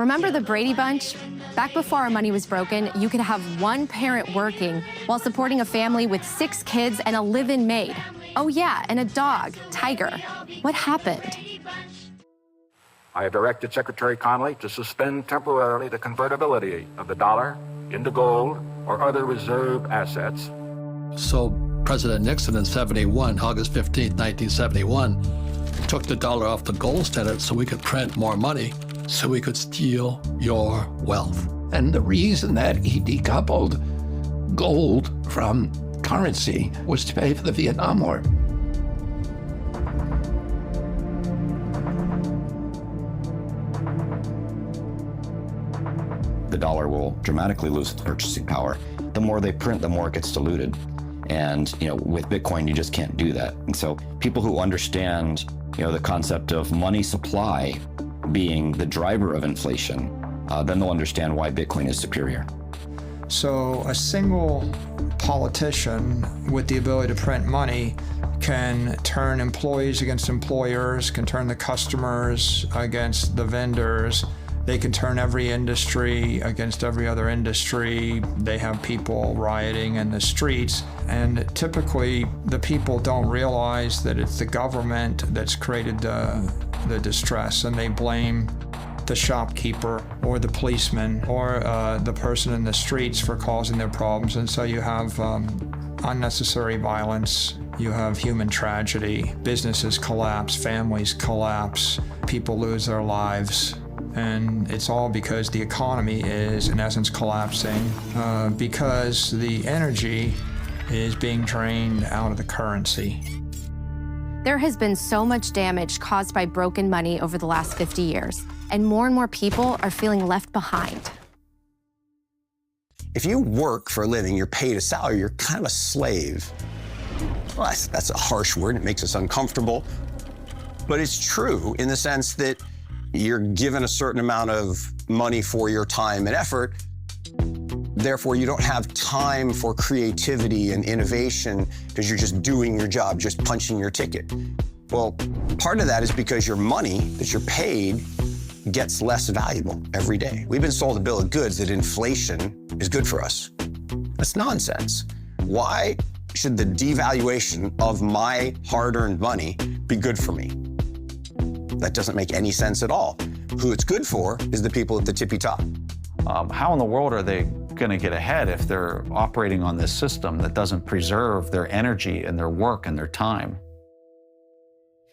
Remember the Brady Bunch? Back before our money was broken, you could have one parent working while supporting a family with 6 kids and a live-in maid. Oh yeah, and a dog, Tiger. What happened? I have directed Secretary Connally to suspend temporarily the convertibility of the dollar into gold or other reserve assets. So President Nixon in August 15, 1971, took the dollar off the gold standard so we could print more money, so we could steal your wealth. And the reason that he decoupled gold from currency was to pay for the Vietnam War. The dollar will dramatically lose its purchasing power. The more they print, the more it gets diluted. And with Bitcoin, you just can't do that. And so people who understand the concept of money supply being the driver of inflation, then they'll understand why Bitcoin is superior. So a single politician with the ability to print money can turn employees against employers, can turn the customers against the vendors. They can turn every industry against every other industry. They have people rioting in the streets. And typically, the people don't realize that it's the government that's created the distress, and they blame the shopkeeper or the policeman or the person in the streets for causing their problems. And so you have unnecessary violence. You have human tragedy. Businesses collapse, families collapse, people lose their lives. And it's all because the economy is, in essence, collapsing because the energy is being drained out of the currency. There has been so much damage caused by broken money over the last 50 years, and more people are feeling left behind. If you work for a living, you're paid a salary, you're kind of a slave. Well, that's a harsh word, it makes us uncomfortable. But it's true in the sense that you're given a certain amount of money for your time and effort. Therefore, you don't have time for creativity and innovation because you're just doing your job, just punching your ticket. Well, part of that is because your money that you're paid gets less valuable every day. We've been sold a bill of goods that inflation is good for us. That's nonsense. Why should the devaluation of my hard-earned money be good for me? That doesn't make any sense at all. Who it's good for is the people at the tippy top. How in the world are they going to get ahead if they're operating on this system that doesn't preserve their energy and their work and their time?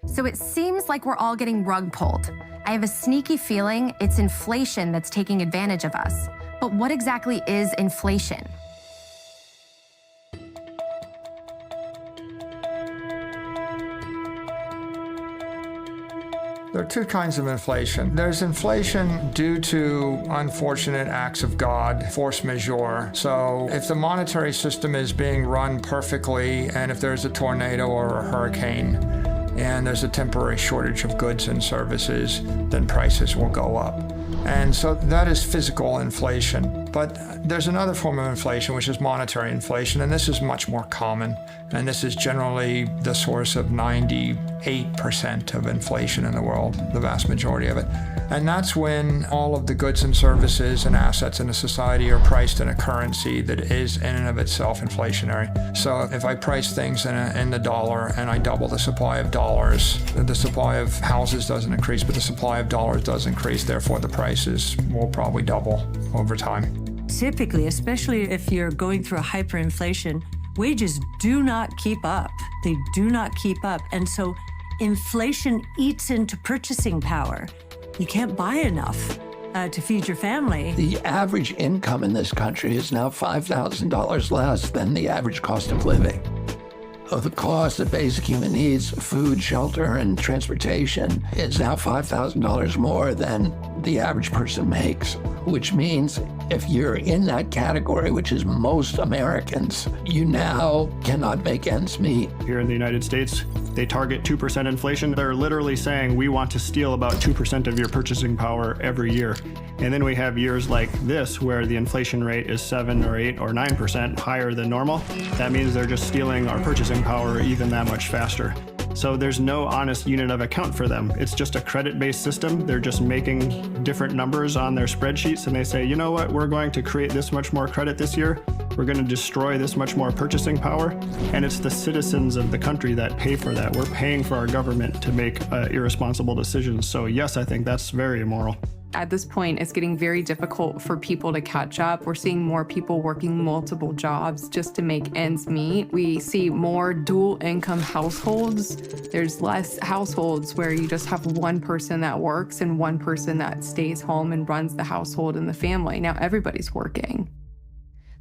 So it seems like we're all getting rug pulled. I have a sneaky feeling it's inflation that's taking advantage of us. But what exactly is inflation? There are two kinds of inflation. There's inflation due to unfortunate acts of God, force majeure. So if the monetary system is being run perfectly, and if there's a tornado or a hurricane, and there's a temporary shortage of goods and services, then prices will go up. And so that is physical inflation. But there's another form of inflation, which is monetary inflation, and this is much more common. And this is generally the source of 98% of inflation in the world, the vast majority of it. And that's when all of the goods and services and assets in a society are priced in a currency that is in and of itself inflationary. So if I price things in the dollar and I double the supply of dollars, the supply of houses doesn't increase, but the supply of dollars does increase. Therefore, the prices will probably double over time. Typically, especially if you're going through a hyperinflation, wages do not keep up. They do not keep up. And so inflation eats into purchasing power. You can't buy enough to feed your family. The average income in this country is now $5,000 less than the average cost of living. The cost of basic human needs, food, shelter, and transportation is now $5,000 more than the average person makes, which means if you're in that category, which is most Americans, you now cannot make ends meet. Here in the United States, they target 2% inflation. They're literally saying we want to steal about 2% of your purchasing power every year. And then we have years like this where the inflation rate is 7 or 8 or 9% higher than normal. That means they're just stealing our purchasing power even that much faster. So there's no honest unit of account for them. It's just a credit-based system. They're just making different numbers on their spreadsheets, and they say, you know what, we're going to create this much more credit this year. We're going to destroy this much more purchasing power. And it's the citizens of the country that pay for that. We're paying for our government to make irresponsible decisions. So yes, I think that's very immoral. At this point, it's getting very difficult for people to catch up. We're seeing more people working multiple jobs just to make ends meet. We see more dual income households. There's less households where you just have one person that works and one person that stays home and runs the household and the family. Now everybody's working.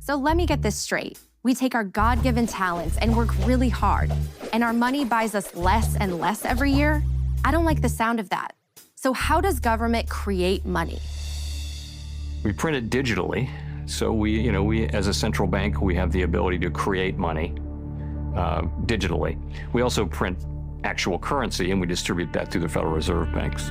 So let me get this straight. We take our God-given talents and work really hard, and our money buys us less and less every year? I don't like the sound of that. So how does government create money? We print it digitally. So we as a central bank, we have the ability to create money digitally. We also print actual currency, and we distribute that through the Federal Reserve banks.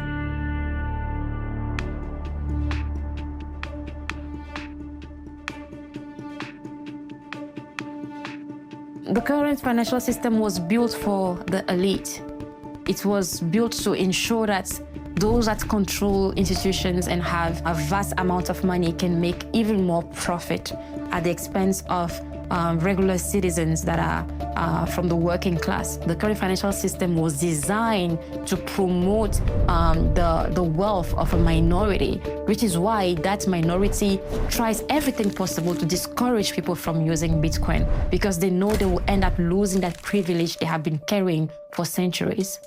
The current financial system was built for the elite. It was built to ensure that those that control institutions and have a vast amount of money can make even more profit at the expense of regular citizens that are from the working class. The current financial system was designed to promote the wealth of a minority, which is why that minority tries everything possible to discourage people from using Bitcoin, because they know they will end up losing that privilege they have been carrying for centuries.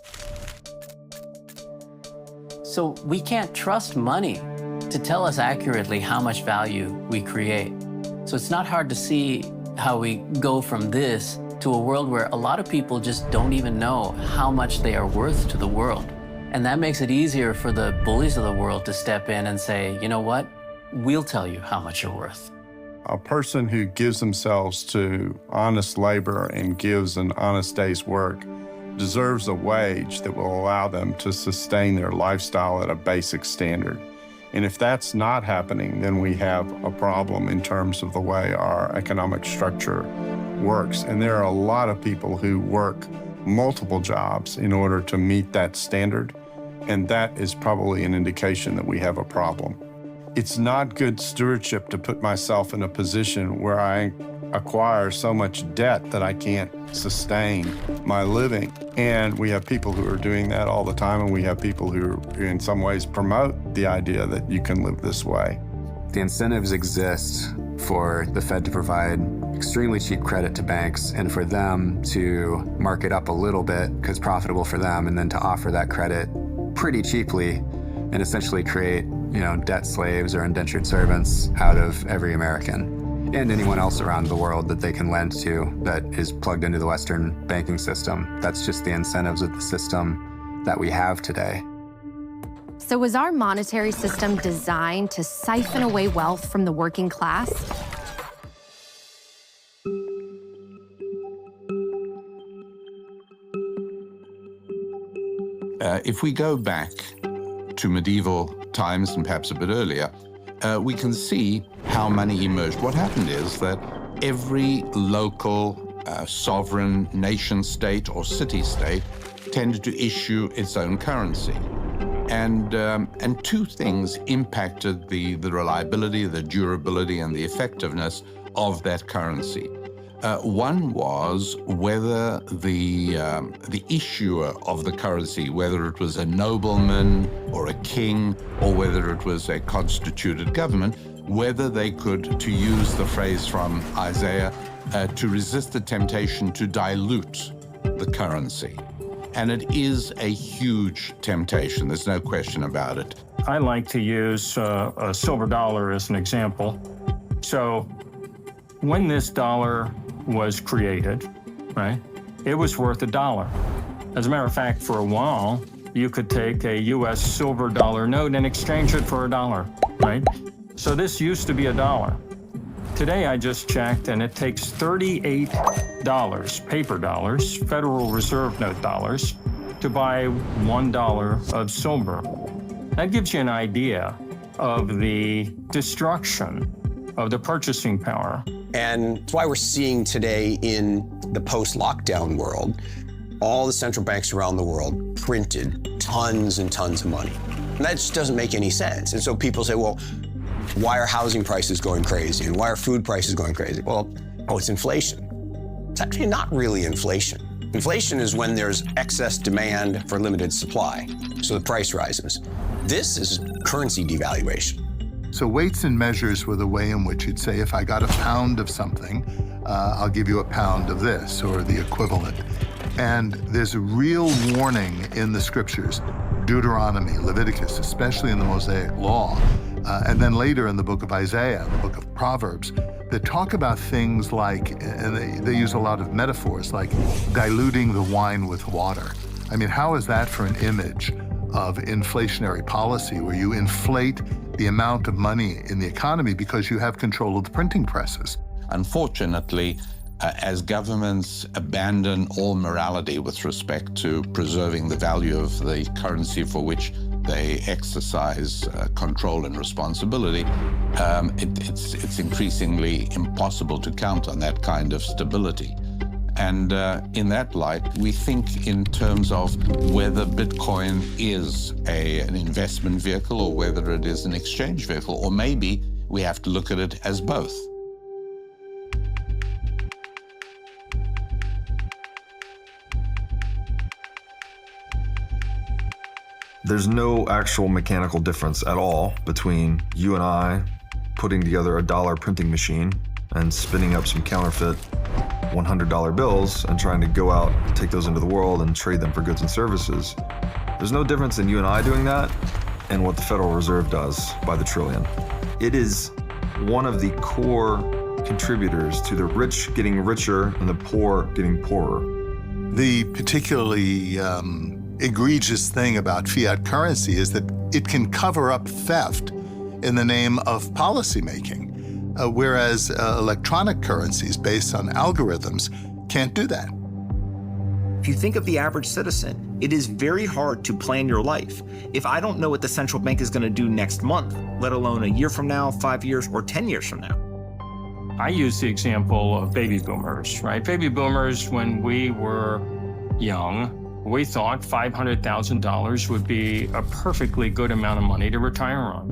So we can't trust money to tell us accurately how much value we create. So it's not hard to see how we go from this to a world where a lot of people just don't even know how much they are worth to the world. And that makes it easier for the bullies of the world to step in and say, you know what, we'll tell you how much you're worth. A person who gives themselves to honest labor and gives an honest day's work deserves a wage that will allow them to sustain their lifestyle at a basic standard. And if that's not happening, then we have a problem in terms of the way our economic structure works. And there are a lot of people who work multiple jobs in order to meet that standard. And that is probably an indication that we have a problem. It's not good stewardship to put myself in a position where I acquire so much debt that I can't sustain my living. And we have people who are doing that all the time, and we have people who in some ways promote the idea that you can live this way. The incentives exist for the Fed to provide extremely cheap credit to banks and for them to mark it up a little bit because it's profitable for them, and then to offer that credit pretty cheaply and essentially create, debt slaves or indentured servants out of every American and anyone else around the world that they can lend to that is plugged into the Western banking system. That's just the incentives of the system that we have today. So was our monetary system designed to siphon away wealth from the working class? If we go back to medieval times and perhaps a bit earlier, we can see how money emerged. What happened is that every local sovereign nation state or city-state tended to issue its own currency. And two things impacted the reliability, the durability, and the effectiveness of that currency. One was whether the issuer of the currency, whether it was a nobleman or a king, or whether it was a constituted government, whether they could, to use the phrase from Isaiah, to resist the temptation to dilute the currency. And it is a huge temptation, there's no question about it. I like to use a silver dollar as an example. So when this dollar was created, right, it was worth $1. As a matter of fact, for a while, you could take a US silver dollar note and exchange it for $1, right? So this used to be $1. Today, I just checked, and it takes $38, paper dollars, Federal Reserve note dollars, to buy $1 of silver. That gives you an idea of the destruction of the purchasing power. And it's why we're seeing today in the post-lockdown world all the central banks around the world printed tons and tons of money. And that just doesn't make any sense. And so people say, well, why are housing prices going crazy? And why are food prices going crazy? Well, it's inflation. It's actually not really inflation. Inflation is when there's excess demand for limited supply, so the price rises. This is currency devaluation. So weights and measures were the way in which you'd say, if I got a pound of something, I'll give you a pound of this, or the equivalent. And there's a real warning in the scriptures, Deuteronomy, Leviticus, especially in the Mosaic Law, and then later in the book of Isaiah, the book of Proverbs, that talk about things like, and they use a lot of metaphors, like diluting the wine with water. I mean, how is that for an image of inflationary policy, where you inflate the amount of money in the economy because you have control of the printing presses? Unfortunately, as governments abandon all morality with respect to preserving the value of the currency for which they exercise control and responsibility, it's increasingly impossible to count on that kind of stability. And in that light, we think in terms of whether Bitcoin is an investment vehicle or whether it is an exchange vehicle, or maybe we have to look at it as both. There's no actual mechanical difference at all between you and I putting together a dollar printing machine and spinning up some counterfeit $100 bills and trying to go out, take those into the world and trade them for goods and services. There's no difference in you and I doing that and what the Federal Reserve does by the trillion. It is one of the core contributors to the rich getting richer and the poor getting poorer. The particularly egregious thing about fiat currency is that it can cover up theft in the name of policymaking, whereas electronic currencies based on algorithms can't do that. If you think of the average citizen, it is very hard to plan your life. If I don't know what the central bank is going to do next month, let alone a year from now, 5 years, or 10 years from now. I use the example of baby boomers, right? Baby boomers, when we were young, we thought $500,000 would be a perfectly good amount of money to retire on.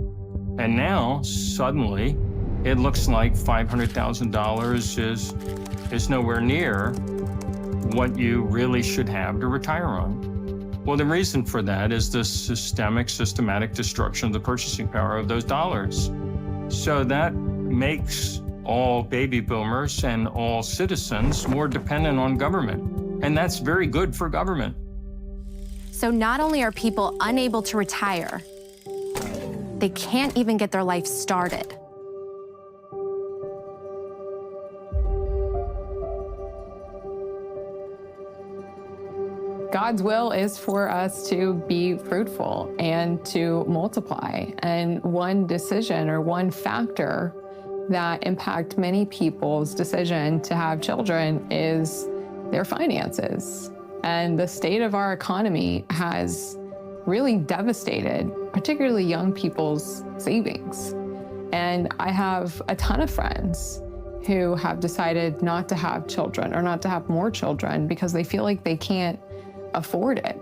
And now, suddenly, it looks like $500,000 is nowhere near what you really should have to retire on. Well, the reason for that is the systematic destruction of the purchasing power of those dollars. So that makes all baby boomers and all citizens more dependent on government. And that's very good for government. So not only are people unable to retire, they can't even get their life started. God's will is for us to be fruitful and to multiply. And one decision or one factor that impact many people's decision to have children is their finances. And the state of our economy has really devastated, particularly young people's savings. And I have a ton of friends who have decided not to have children or not to have more children because they feel like they can't afford it.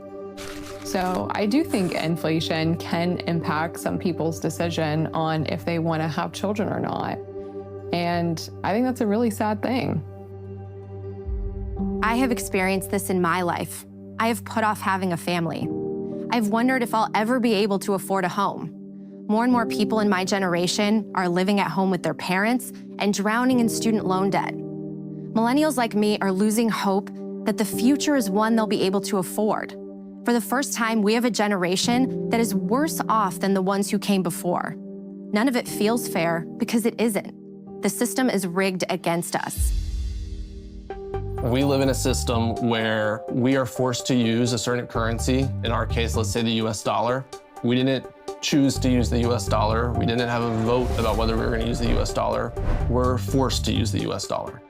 So I do think inflation can impact some people's decision on if they want to have children or not. And I think that's a really sad thing. I have experienced this in my life. I have put off having a family. I've wondered if I'll ever be able to afford a home. More and more people in my generation are living at home with their parents and drowning in student loan debt. Millennials like me are losing hope that the future is one they'll be able to afford. For the first time, we have a generation that is worse off than the ones who came before. None of it feels fair because it isn't. The system is rigged against us. We live in a system where we are forced to use a certain currency. In our case, let's say the US dollar. We didn't choose to use the US dollar. We didn't have a vote about whether we were going to use the US dollar. We're forced to use the US dollar.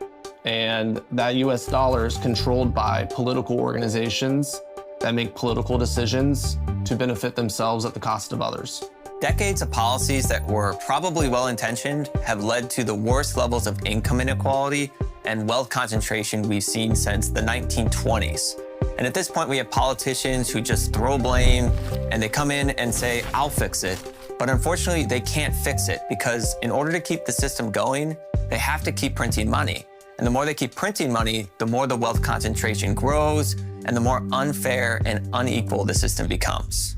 And that US dollar is controlled by political organizations that make political decisions to benefit themselves at the cost of others. Decades of policies that were probably well-intentioned have led to the worst levels of income inequality and wealth concentration we've seen since the 1920s. And at this point, we have politicians who just throw blame and they come in and say, I'll fix it. But unfortunately, they can't fix it because in order to keep the system going, they have to keep printing money. And the more they keep printing money, the more the wealth concentration grows and the more unfair and unequal the system becomes.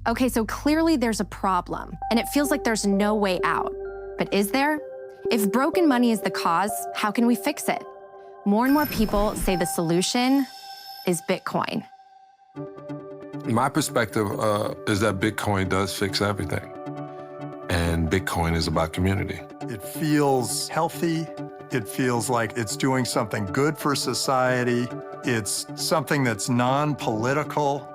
Okay, so clearly there's a problem, and it feels like there's no way out. But is there? If broken money is the cause, how can we fix it? More and more people say the solution is Bitcoin. My perspective is that Bitcoin does fix everything. And Bitcoin is about community. It feels healthy. It feels like it's doing something good for society. It's something that's non-political.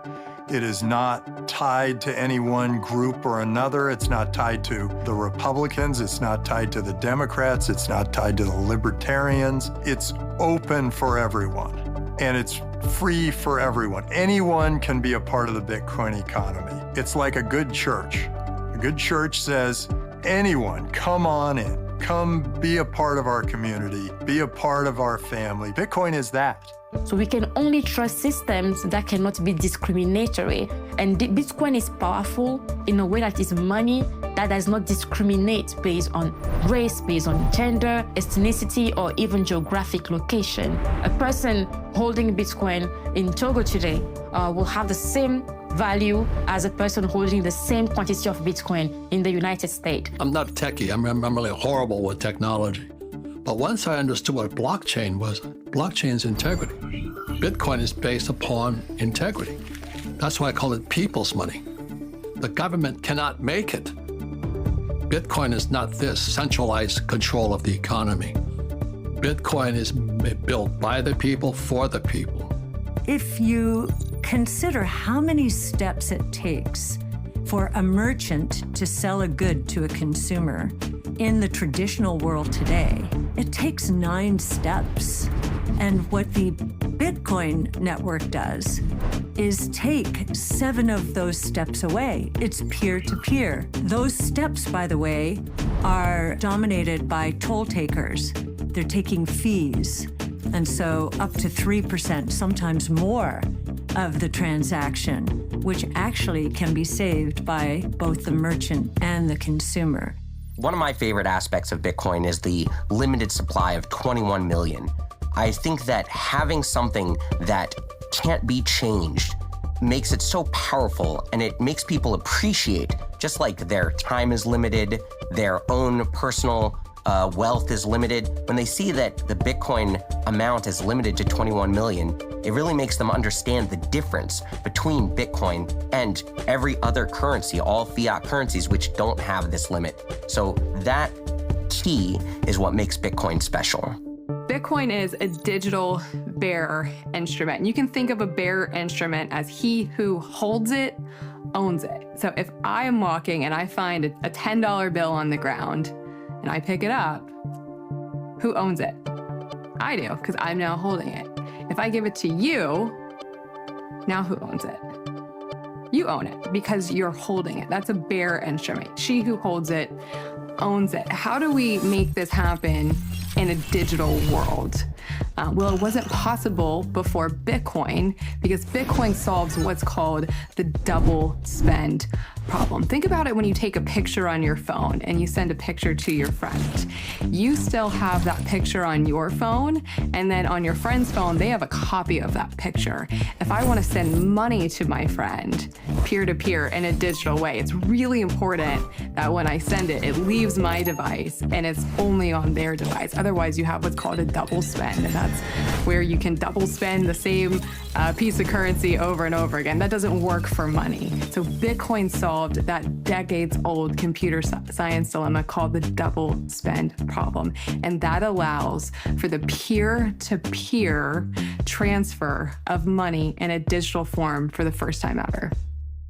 It is not tied to any one group or another. It's not tied to the Republicans. It's not tied to the Democrats. It's not tied to the Libertarians. It's open for everyone, and it's free for everyone. Anyone can be a part of the Bitcoin economy. It's like a good church. A good church says, anyone, come on in. Come be a part of our community. Be a part of our family. Bitcoin is that. So we can only trust systems that cannot be discriminatory. And Bitcoin is powerful in a way that is money that does not discriminate based on race, based on gender, ethnicity, or even geographic location. A person holding Bitcoin in Togo today will have the same value as a person holding the same quantity of Bitcoin in the United States. I'm not techie. I'm really horrible with technology. But once I understood what blockchain was, blockchain's integrity. Bitcoin is based upon integrity. That's why I call it people's money. The government cannot make it. Bitcoin is not this centralized control of the economy. Bitcoin is built by the people, for the people. If you consider how many steps it takes for a merchant to sell a good to a consumer in the traditional world today, it takes 9 steps. And what the Bitcoin network does is take 7 of those steps away. It's peer-to-peer. Those steps, by the way, are dominated by toll takers. They're taking fees. And so up to 3%, sometimes more, of the transaction, which actually can be saved by both the merchant and the consumer. One of my favorite aspects of Bitcoin is the limited supply of 21 million. I think that having something that can't be changed makes it so powerful, and it makes people appreciate, just like their time is limited, their own personal wealth is limited. When they see that the Bitcoin amount is limited to 21 million, it really makes them understand the difference between Bitcoin and every other currency, all fiat currencies which don't have this limit. So that key is what makes Bitcoin special. Bitcoin is a digital bearer instrument. And you can think of a bearer instrument as he who holds it, owns it. So if I am walking and I find a $10 bill on the ground and I pick it up, who owns it? I do, because I'm now holding it. If I give it to you, now who owns it? You own it because you're holding it. That's a bearer instrument. She who holds it owns it. How do we make this happen in a digital world? Well, it wasn't possible before Bitcoin because Bitcoin solves what's called the double spend problem. Think about it when you take a picture on your phone and you send a picture to your friend. You still have that picture on your phone, and then on your friend's phone, they have a copy of that picture. If I want to send money to my friend peer-to-peer in a digital way, it's really important that when I send it, it leaves my device and it's only on their device. Otherwise, you have what's called a double spend, and that's where you can double spend the same piece of currency over and over again. That doesn't work for money. So Bitcoin solved that decades-old computer science dilemma called the double spend problem. And that allows for the peer-to-peer transfer of money in a digital form for the first time ever.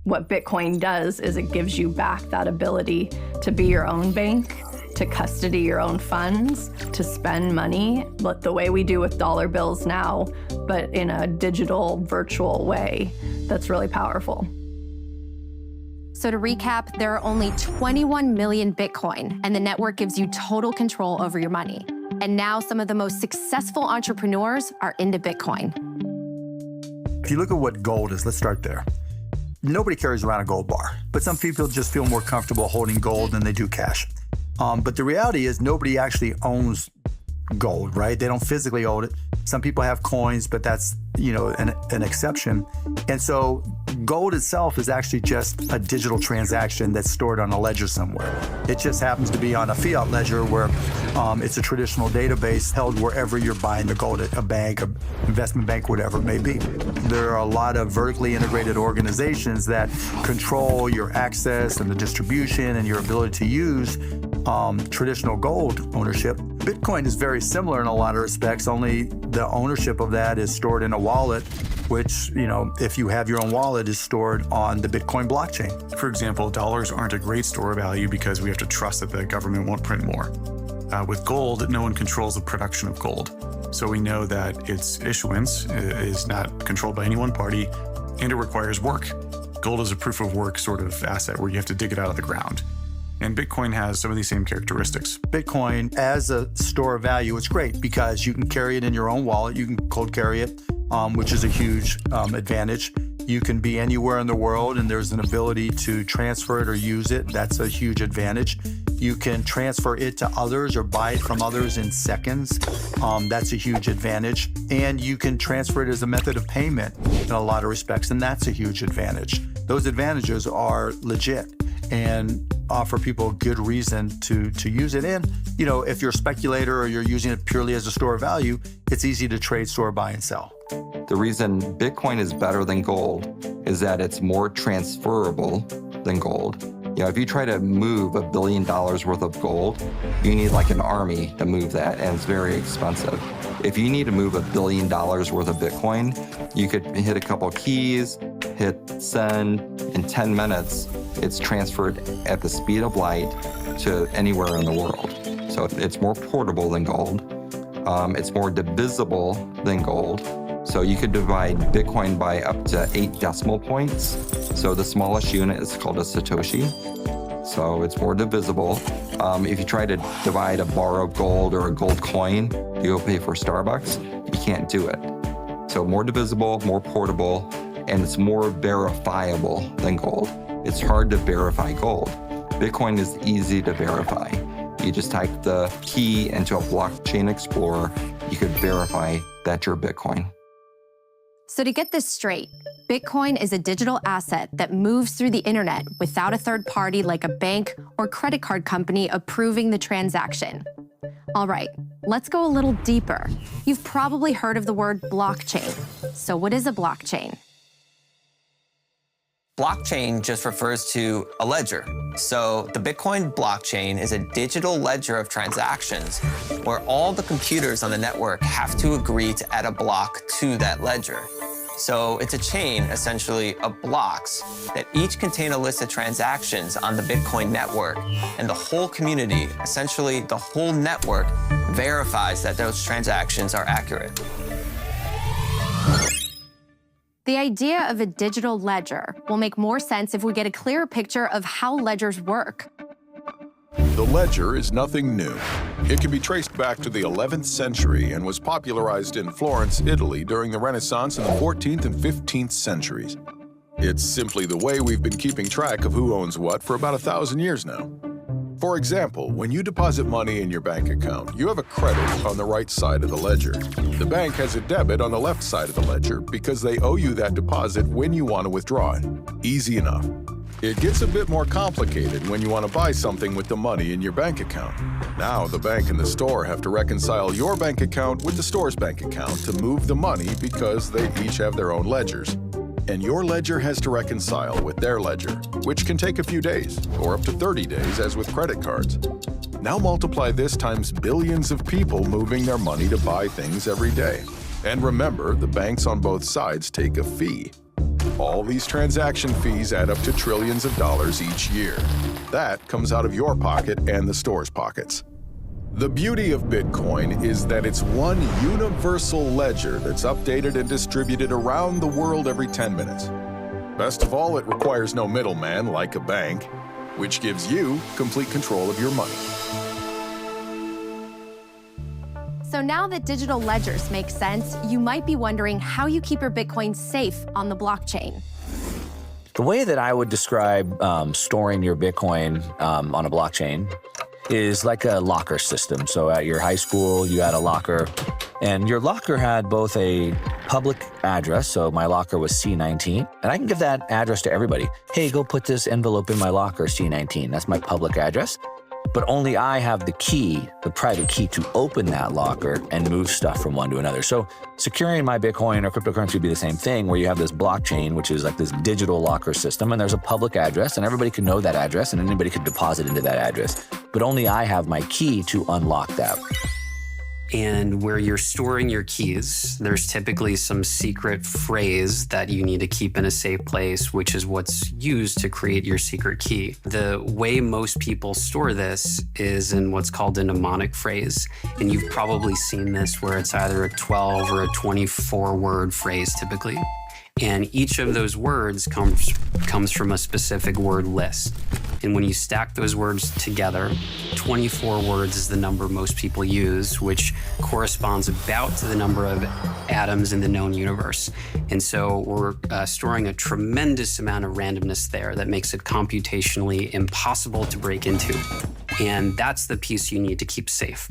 What Bitcoin does is it gives you back that ability to be your own bank, to custody your own funds, to spend money, but the way we do with dollar bills now, but in a digital, virtual way that's really powerful. So to recap, there are only 21 million Bitcoin, and the network gives you total control over your money. And now some of the most successful entrepreneurs are into Bitcoin. If you look at what gold is, let's start there. Nobody carries around a gold bar, but some people just feel more comfortable holding gold than they do cash. But the reality is nobody actually owns gold, right? They don't physically own it. Some people have coins, but that's, an exception. And so gold itself is actually just a digital transaction that's stored on a ledger somewhere. It just happens to be on a fiat ledger where it's a traditional database held wherever you're buying the gold, at a bank, an investment bank, whatever it may be. There are a lot of vertically integrated organizations that control your access and the distribution and your ability to use traditional gold ownership. Bitcoin is very similar in a lot of respects, only the ownership of that is stored in a wallet, which, if you have your own wallet, is stored on the Bitcoin blockchain. For example, dollars aren't a great store of value because we have to trust that the government won't print more. With gold, no one controls the production of gold. So we know that its issuance is not controlled by any one party, and it requires work. Gold is a proof of work sort of asset where you have to dig it out of the ground. And Bitcoin has some of these same characteristics. Bitcoin as a store of value, it's great because you can carry it in your own wallet. You can cold carry it, which is a huge advantage. You can be anywhere in the world and there's an ability to transfer it or use it. That's a huge advantage. You can transfer it to others or buy it from others in seconds. That's a huge advantage. And you can transfer it as a method of payment in a lot of respects, and that's a huge advantage. Those advantages are legit and offer people a good reason to use it. And, if you're a speculator or you're using it purely as a store of value, it's easy to trade, store, buy, and sell. The reason Bitcoin is better than gold is that it's more transferable than gold. If you try to move $1 billion worth of gold, you need like an army to move that, and it's very expensive. If you need to move $1 billion worth of Bitcoin, you could hit a couple keys, hit send, in 10 minutes, it's transferred at the speed of light to anywhere in the world. So it's more portable than gold. It's more divisible than gold. So you could divide Bitcoin by up to 8 decimal points. So the smallest unit is called a Satoshi. So it's more divisible. If you try to divide a bar of gold or a gold coin to go pay for Starbucks, you can't do it. So more divisible, more portable, and it's more verifiable than gold. It's hard to verify gold. Bitcoin is easy to verify. You just type the key into a blockchain explorer, you could verify that you're Bitcoin. So to get this straight, Bitcoin is a digital asset that moves through the internet without a third party like a bank or credit card company approving the transaction. All right, let's go a little deeper. You've probably heard of the word blockchain. So what is a blockchain? Blockchain just refers to a ledger. So the Bitcoin blockchain is a digital ledger of transactions where all the computers on the network have to agree to add a block to that ledger. So it's a chain, essentially, of blocks that each contain a list of transactions on the Bitcoin network. And the whole community, essentially the whole network, verifies that those transactions are accurate. The idea of a digital ledger will make more sense if we get a clearer picture of how ledgers work. The ledger is nothing new. It can be traced back to the 11th century and was popularized in Florence, Italy during the Renaissance in the 14th and 15th centuries. It's simply the way we've been keeping track of who owns what for about 1,000 years now. For example, when you deposit money in your bank account, you have a credit on the right side of the ledger. The bank has a debit on the left side of the ledger because they owe you that deposit when you want to withdraw it. Easy enough. It gets a bit more complicated when you want to buy something with the money in your bank account. Now the bank and the store have to reconcile your bank account with the store's bank account to move the money because they each have their own ledgers. And your ledger has to reconcile with their ledger, which can take a few days, or up to 30 days as with credit cards. Now multiply this times billions of people moving their money to buy things every day. And remember, the banks on both sides take a fee. All these transaction fees add up to trillions of dollars each year. That comes out of your pocket and the store's pockets. The beauty of Bitcoin is that it's one universal ledger that's updated and distributed around the world every 10 minutes. Best of all, it requires no middleman like a bank, which gives you complete control of your money. So now that digital ledgers make sense, you might be wondering how you keep your Bitcoin safe on the blockchain. The way that I would describe storing your Bitcoin on a blockchain is like a locker system. So at your high school, you had a locker, and your locker had both a public address, so my locker was C19, and I can give that address to everybody. Hey, go put this envelope in my locker, C19. That's my public address. But only I have the key, the private key, to open that locker and move stuff from one to another. So securing my Bitcoin or cryptocurrency would be the same thing, where you have this blockchain, which is like this digital locker system, and there's a public address, and everybody can know that address, and anybody can deposit into that address. But only I have my key to unlock that. And where you're storing your keys, there's typically some secret phrase that you need to keep in a safe place, which is what's used to create your secret key. The way most people store this is in what's called a mnemonic phrase. And you've probably seen this where it's either a 12 or a 24-word phrase typically. And each of those words comes from a specific word list. And when you stack those words together, 24 words is the number most people use, which corresponds about to the number of atoms in the known universe. And so we're storing a tremendous amount of randomness there that makes it computationally impossible to break into. And that's the piece you need to keep safe.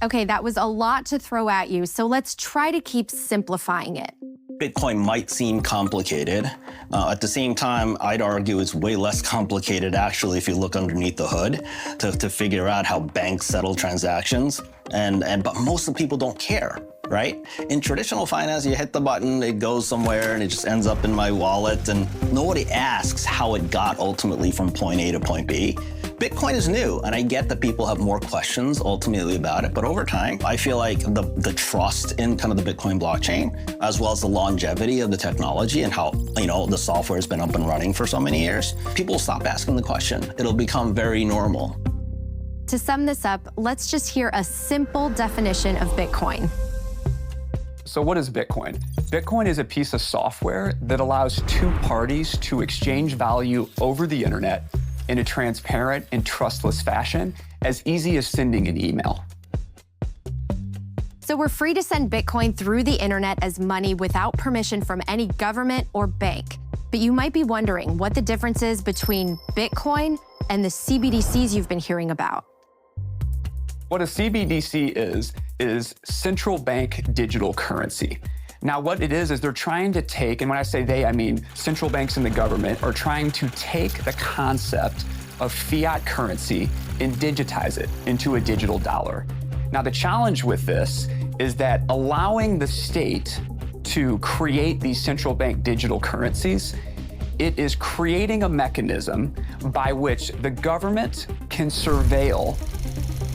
Okay, that was a lot to throw at you, so let's try to keep simplifying it. Bitcoin might seem complicated. At the same time, I'd argue it's way less complicated actually if you look underneath the hood to figure out how banks settle transactions. But most of the people don't care, right? In traditional finance, you hit the button, it goes somewhere, and it just ends up in my wallet, and nobody asks how it got ultimately from point A to point B. Bitcoin is new, and I get that people have more questions ultimately about it, but over time, I feel like the trust in kind of the Bitcoin blockchain, as well as the longevity of the technology and how, the software has been up and running for so many years, people will stop asking the question. It'll become very normal. To sum this up, let's just hear a simple definition of Bitcoin. So what is Bitcoin? Bitcoin is a piece of software that allows two parties to exchange value over the internet in a transparent and trustless fashion, as easy as sending an email. So we're free to send Bitcoin through the internet as money without permission from any government or bank. But you might be wondering what the difference is between Bitcoin and the CBDCs you've been hearing about. What a CBDC is central bank digital currency. Now, what it is they're trying to take, and when I say they, I mean central banks and the government, are trying to take the concept of fiat currency and digitize it into a digital dollar. Now, the challenge with this is that allowing the state to create these central bank digital currencies, it is creating a mechanism by which the government can surveil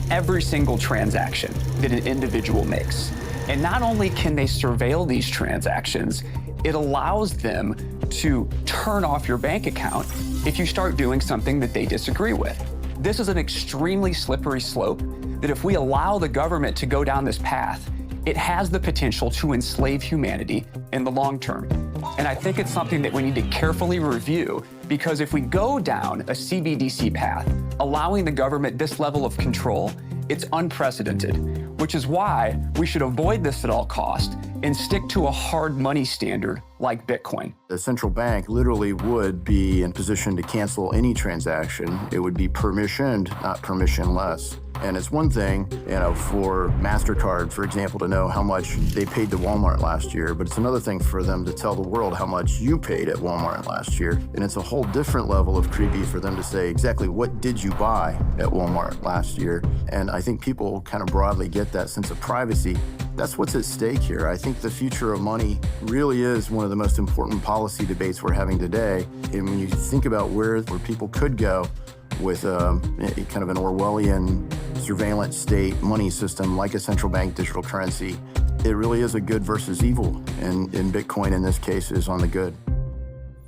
every single transaction that an individual makes. And not only can they surveil these transactions, it allows them to turn off your bank account if you start doing something that they disagree with. This is an extremely slippery slope that if we allow the government to go down this path, it has the potential to enslave humanity in the long term. And I think it's something that we need to carefully review, because if we go down a CBDC path, allowing the government this level of control, it's unprecedented, which is why we should avoid this at all costs and stick to a hard money standard like Bitcoin. The central bank literally would be in position to cancel any transaction. It would be permissioned, not permissionless. And it's one thing, for MasterCard, for example, to know how much they paid to Walmart last year, but it's another thing for them to tell the world how much you paid at Walmart last year. And it's a whole different level of creepy for them to say exactly what did you buy at Walmart last year. And I think people kind of broadly get that sense of privacy. That's what's at stake here. I think the future of money really is one of the most important policy debates we're having today. And when you think about where people could go with kind of an Orwellian surveillance state money system like a central bank digital currency, it really is a good versus evil, and Bitcoin in this case is on the good.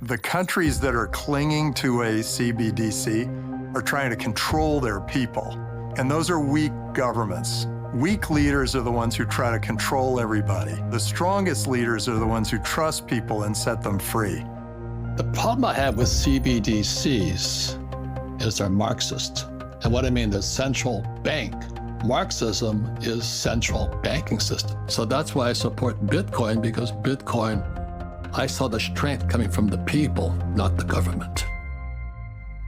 The countries that are clinging to a CBDC are trying to control their people, and those are weak governments. Weak leaders are the ones who try to control everybody. The strongest leaders are the ones who trust people and set them free. The problem I have with CBDCs is they're Marxist. And what I mean, the central bank Marxism is central banking system. So that's why I support Bitcoin, because Bitcoin, I saw the strength coming from the people, not the government.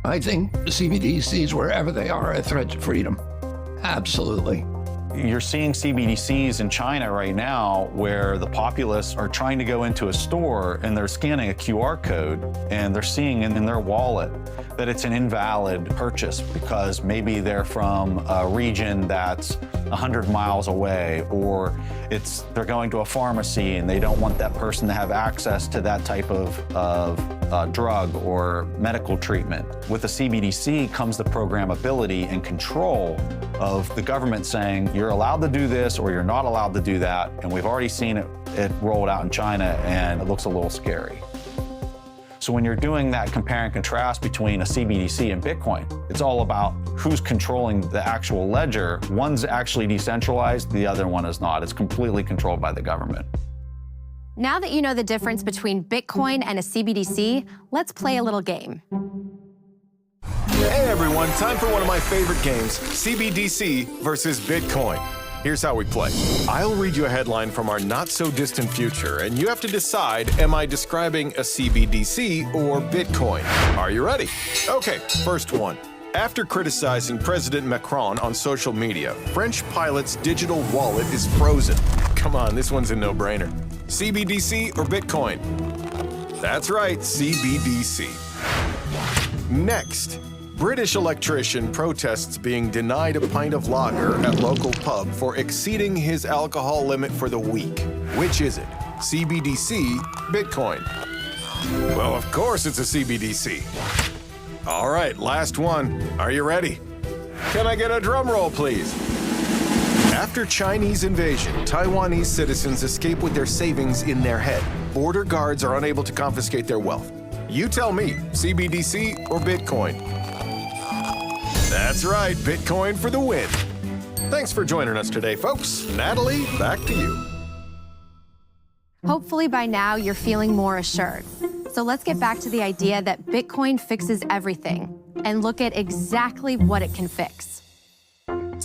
I think CBDCs, wherever they are a threat to freedom. Absolutely. You're seeing CBDCs in China right now where the populace are trying to go into a store and they're scanning a QR code and they're seeing in their wallet that it's an invalid purchase because maybe they're from a region that's 100 miles away, or they're going to a pharmacy and they don't want that person to have access to that type of drug or medical treatment. With the CBDC comes the programmability and control of the government saying you're allowed to do this or you're not allowed to do that. And we've already seen it rolled out in China, and it looks a little scary. So when you're doing that compare and contrast between a CBDC and Bitcoin, it's all about who's controlling the actual ledger. One's actually decentralized, the other one is not. It's completely controlled by the government. Now that you know the difference between Bitcoin and a CBDC, let's play a little game. Hey everyone, time for one of my favorite games, CBDC versus Bitcoin. Here's how we play. I'll read you a headline from our not-so-distant future, and you have to decide, am I describing a CBDC or Bitcoin? Are you ready? Okay, first one. After criticizing President Macron on social media, French pilot's digital wallet is frozen. Come on, this one's a no-brainer. CBDC or Bitcoin? That's right, CBDC. Next. British electrician protests being denied a pint of lager at local pub for exceeding his alcohol limit for the week. Which is it? CBDC, Bitcoin? Well, of course it's a CBDC. All right, last one. Are you ready? Can I get a drum roll, please? After Chinese invasion, Taiwanese citizens escape with their savings in their head. Border guards are unable to confiscate their wealth. You tell me, CBDC or Bitcoin? That's right, Bitcoin for the win. Thanks for joining us today, folks. Natalie, back to you. Hopefully by now you're feeling more assured. So let's get back to the idea that Bitcoin fixes everything and look at exactly what it can fix.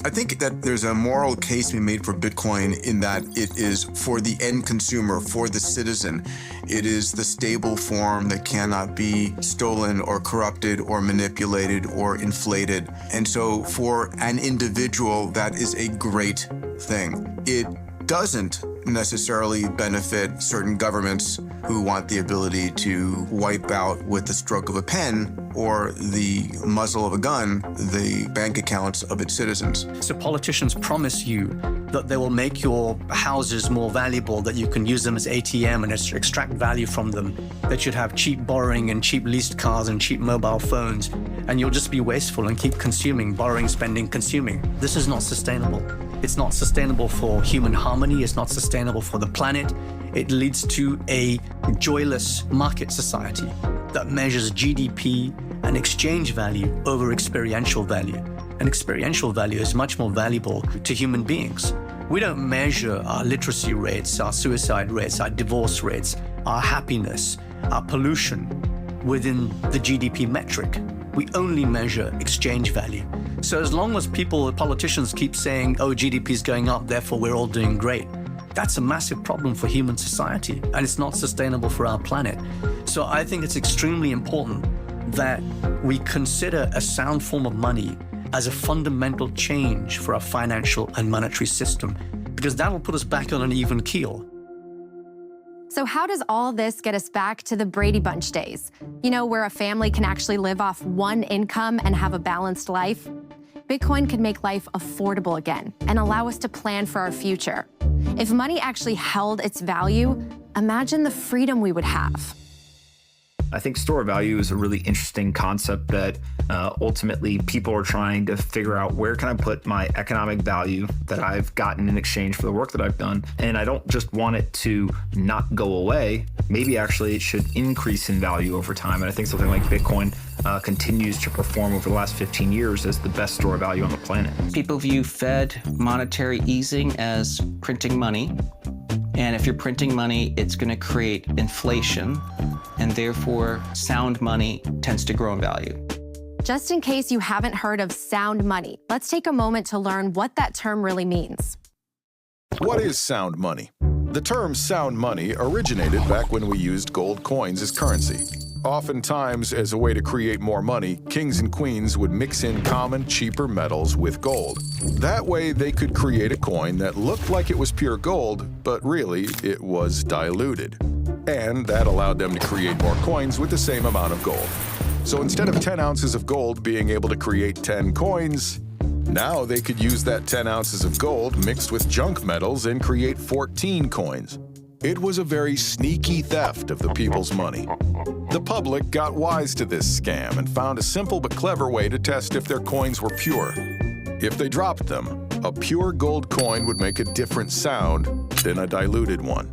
I think that there's a moral case to be made for Bitcoin in that it is for the end consumer, for the citizen. It is the stable form that cannot be stolen or corrupted or manipulated or inflated. And so for an individual, that is a great thing. It doesn't necessarily benefit certain governments who want the ability to wipe out with the stroke of a pen or the muzzle of a gun the bank accounts of its citizens. So politicians promise you that they will make your houses more valuable, that you can use them as ATM and extract value from them, that you'd have cheap borrowing and cheap leased cars and cheap mobile phones, and you'll just be wasteful and keep consuming, borrowing, spending, consuming. This is not sustainable. It's not sustainable for human harmony. It's not sustainable for the planet. It leads to a joyless market society that measures GDP and exchange value over experiential value. And experiential value is much more valuable to human beings. We don't measure our literacy rates, our suicide rates, our divorce rates, our happiness, our pollution within the GDP metric. We only measure exchange value. So as long as politicians keep saying, oh, GDP is going up, therefore we're all doing great, that's a massive problem for human society, and it's not sustainable for our planet. So I think it's extremely important that we consider a sound form of money as a fundamental change for our financial and monetary system, because that'll put us back on an even keel. So how does all this get us back to the Brady Bunch days? You know, where a family can actually live off one income and have a balanced life? Bitcoin could make life affordable again and allow us to plan for our future. If money actually held its value, imagine the freedom we would have. I think store of value is a really interesting concept that ultimately people are trying to figure out, where can I put my economic value that I've gotten in exchange for the work that I've done? And I don't just want it to not go away. Maybe actually it should increase in value over time. And I think something like Bitcoin continues to perform over the last 15 years as the best store of value on the planet. People view Fed monetary easing as printing money. And if you're printing money, it's going to create inflation, and therefore sound money tends to grow in value. Just in case you haven't heard of sound money, let's take a moment to learn what that term really means. What is sound money? The term sound money originated back when we used gold coins as currency. Oftentimes, as a way to create more money, kings and queens would mix in common, cheaper metals with gold. That way, they could create a coin that looked like it was pure gold, but really, it was diluted. And that allowed them to create more coins with the same amount of gold. So instead of 10 ounces of gold being able to create 10 coins, now they could use that 10 ounces of gold mixed with junk metals and create 14 coins. It was a very sneaky theft of the people's money. The public got wise to this scam and found a simple but clever way to test if their coins were pure. If they dropped them, a pure gold coin would make a different sound than a diluted one.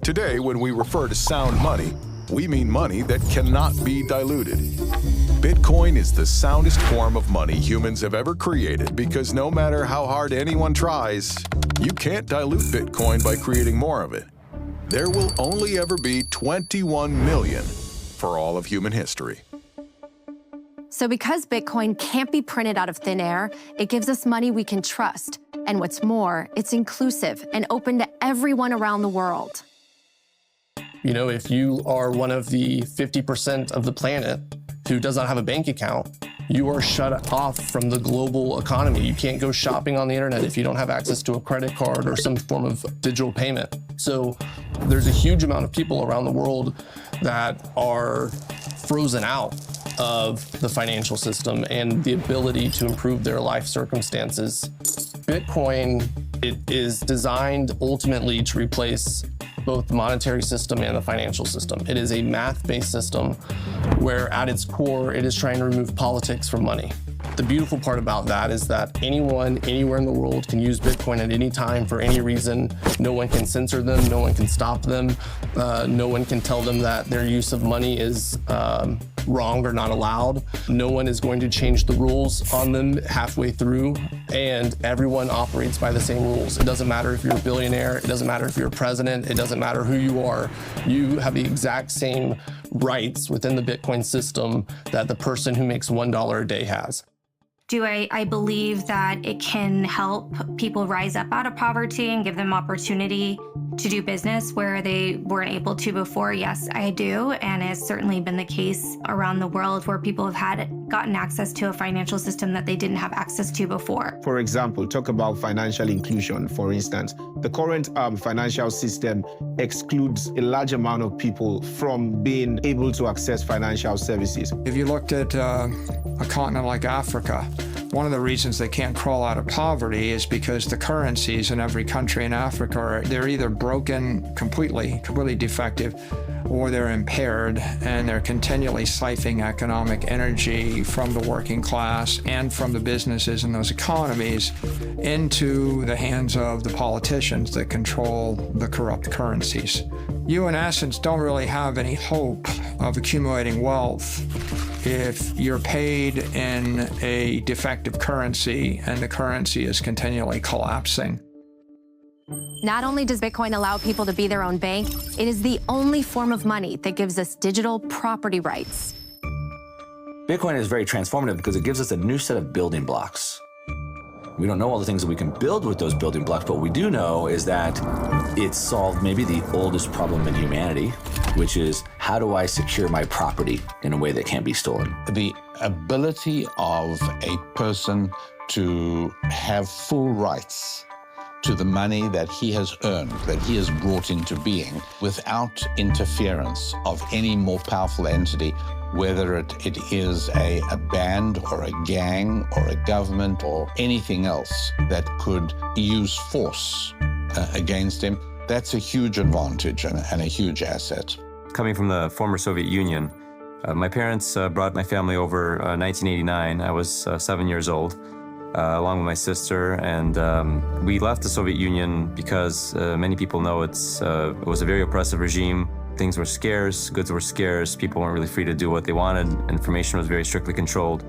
Today, when we refer to sound money, we mean money that cannot be diluted. Bitcoin is the soundest form of money humans have ever created because no matter how hard anyone tries, you can't dilute Bitcoin by creating more of it. There will only ever be 21 million for all of human history. So because Bitcoin can't be printed out of thin air, it gives us money we can trust. And what's more, it's inclusive and open to everyone around the world. You know, if you are one of the 50% of the planet who does not have a bank account, you are shut off from the global economy. You can't go shopping on the internet if you don't have access to a credit card or some form of digital payment. So there's a huge amount of people around the world that are frozen out of the financial system and the ability to improve their life circumstances. Bitcoin, it is designed ultimately to replace both the monetary system and the financial system. It is a math-based system where at its core, it is trying to remove politics from money. The beautiful part about that is that anyone, anywhere in the world can use Bitcoin at any time for any reason. No one can censor them, no one can stop them, no one can tell them that their use of money is wrong or not allowed. No one is going to change the rules on them halfway through, and everyone operates by the same rules. It doesn't matter if you're a billionaire, it doesn't matter if you're a president, it doesn't matter who you are. You have the exact same rights within the Bitcoin system that the person who makes $1 a day has. Do I believe that it can help people rise up out of poverty and give them opportunity to do business where they weren't able to before? Yes, I do. And it's certainly been the case around the world where people have gotten access to a financial system that they didn't have access to before. For example, talk about financial inclusion, for instance. The current financial system excludes a large amount of people from being able to access financial services. If you looked at a continent like Africa, one of the reasons they can't crawl out of poverty is because the currencies in every country in Africa, they're either broken completely defective, or they're impaired, and they're continually siphoning economic energy from the working class and from the businesses in those economies into the hands of the politicians that control the corrupt currencies. You, in essence, don't really have any hope of accumulating wealth if you're paid in a defective currency and the currency is continually collapsing. Not only does Bitcoin allow people to be their own bank, it is the only form of money that gives us digital property rights. Bitcoin is very transformative because it gives us a new set of building blocks. We don't know all the things that we can build with those building blocks, but what we do know is that it solved maybe the oldest problem in humanity, which is how do I secure my property in a way that can't be stolen? The ability of a person to have full rights to the money that he has earned, that he has brought into being, without interference of any more powerful entity, whether it is a band or a gang or a government or anything else that could use force against him. That's a huge advantage and a huge asset. Coming from the former Soviet Union, my parents brought my family over 1989. I was 7 years old, along with my sister, and we left the Soviet Union because many people know it was a very oppressive regime. Things were scarce, goods were scarce, people weren't really free to do what they wanted, information was very strictly controlled.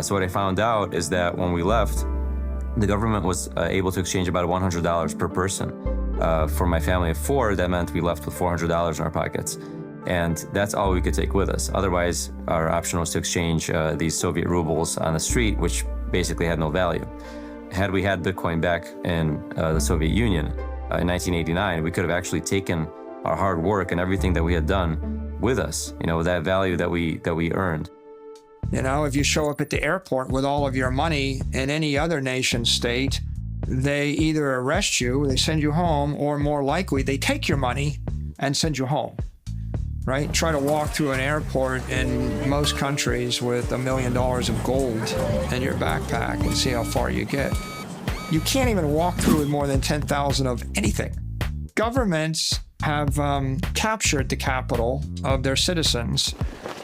So what I found out is that when we left, the government was able to exchange about $100 per person. For my family of four, that meant we left with $400 in our pockets. And that's all we could take with us. Otherwise, our option was to exchange these Soviet rubles on the street, which basically had no value. Had we had Bitcoin back in the Soviet Union in 1989, we could have actually taken our hard work and everything that we had done with us, that value that we earned. If you show up at the airport with all of your money in any other nation state, they either arrest you, they send you home, or more likely, they take your money and send you home, right? Try to walk through an airport in most countries with $1 million of gold in your backpack and see how far you get. You can't even walk through with more than 10,000 of anything. Governments have captured the capital of their citizens,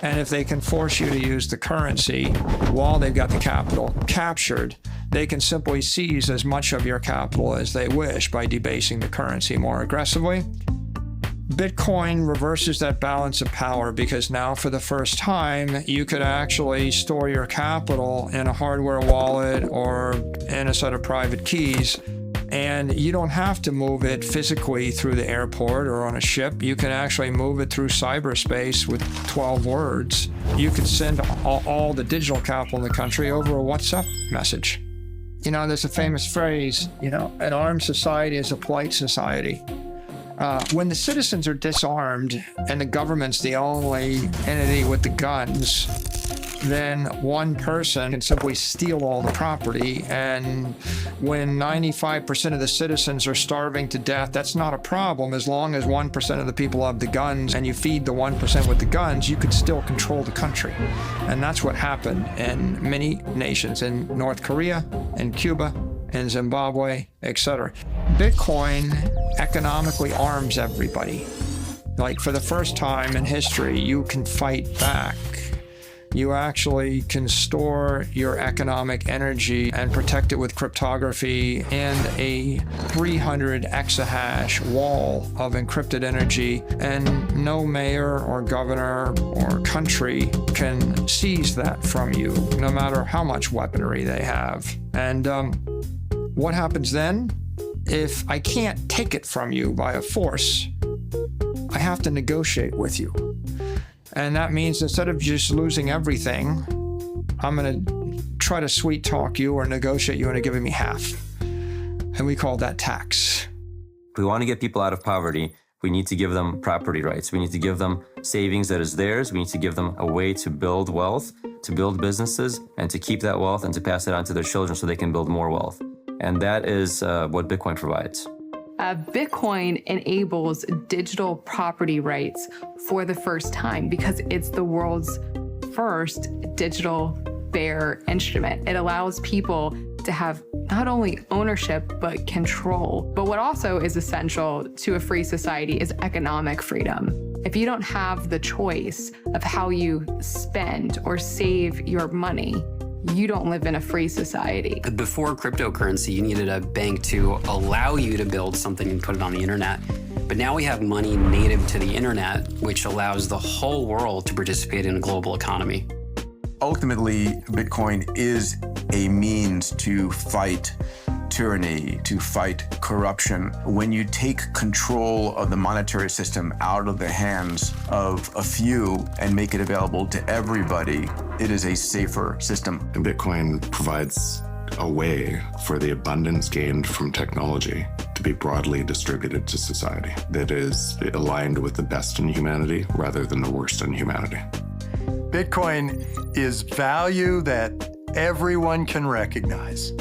and if they can force you to use the currency while they've got the capital captured, they can simply seize as much of your capital as they wish by debasing the currency more aggressively. Bitcoin reverses that balance of power because now for the first time, you could actually store your capital in a hardware wallet or in a set of private keys. And you don't have to move it physically through the airport or on a ship. You can actually move it through cyberspace with 12 words. You can send all the digital capital in the country over a WhatsApp message. There's a famous phrase, an armed society is a polite society. When the citizens are disarmed and the government's the only entity with the guns, then one person can simply steal all the property. And when 95% of the citizens are starving to death, that's not a problem. As long as 1% of the people have the guns and you feed the 1% with the guns, you could still control the country. And that's what happened in many nations, in North Korea, in Cuba, in Zimbabwe, etc. Bitcoin economically arms everybody. Like for the first time in history, you can fight back. You actually can store your economic energy and protect it with cryptography and a 300 exahash wall of encrypted energy, and no mayor or governor or country can seize that from you, no matter how much weaponry they have. And what happens then? If I can't take it from you by a force, I have to negotiate with you. And that means instead of just losing everything, I'm going to try to sweet talk you or negotiate you into giving me half. And we call that tax. If we want to get people out of poverty, we need to give them property rights. We need to give them savings that is theirs. We need to give them a way to build wealth, to build businesses, and to keep that wealth and to pass it on to their children so they can build more wealth. And that is what Bitcoin provides. Bitcoin enables digital property rights for the first time because it's the world's first digital fair instrument. It allows people to have not only ownership, but control. But what also is essential to a free society is economic freedom. If you don't have the choice of how you spend or save your money, you don't live in a free society. Before cryptocurrency, you needed a bank to allow you to build something and put it on the internet. But now we have money native to the internet, which allows the whole world to participate in a global economy. Ultimately, Bitcoin is a means to fight tyranny, to fight corruption. When you take control of the monetary system out of the hands of a few and make it available to everybody, it is a safer system. Bitcoin provides a way for the abundance gained from technology to be broadly distributed to society that is aligned with the best in humanity rather than the worst in humanity. Bitcoin is value that everyone can recognize.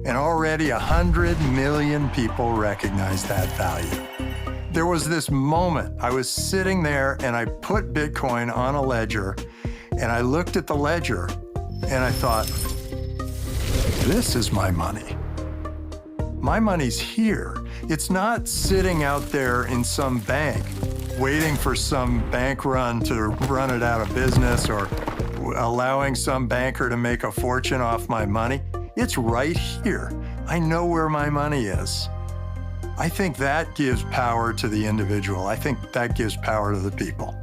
And already 100 million people recognize that value. There was this moment, I was sitting there and I put Bitcoin on a ledger and I looked at the ledger and I thought, this is my money. My money's here. It's not sitting out there in some bank waiting for some bank run to run it out of business or allowing some banker to make a fortune off my money. It's right here. I know where my money is. I think that gives power to the individual. I think that gives power to the people.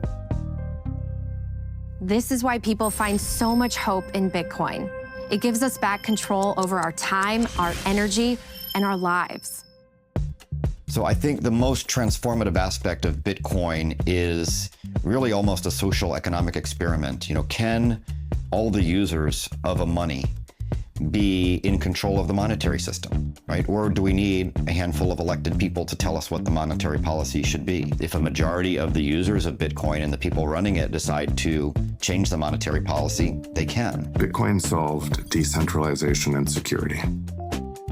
This is why people find so much hope in Bitcoin. It gives us back control over our time, our energy, and our lives. So I think the most transformative aspect of Bitcoin is really almost a social economic experiment. Can all the users of a money be in control of the monetary system, right? Or do we need a handful of elected people to tell us what the monetary policy should be? If a majority of the users of Bitcoin and the people running it decide to change the monetary policy, they can. Bitcoin solved decentralization and security.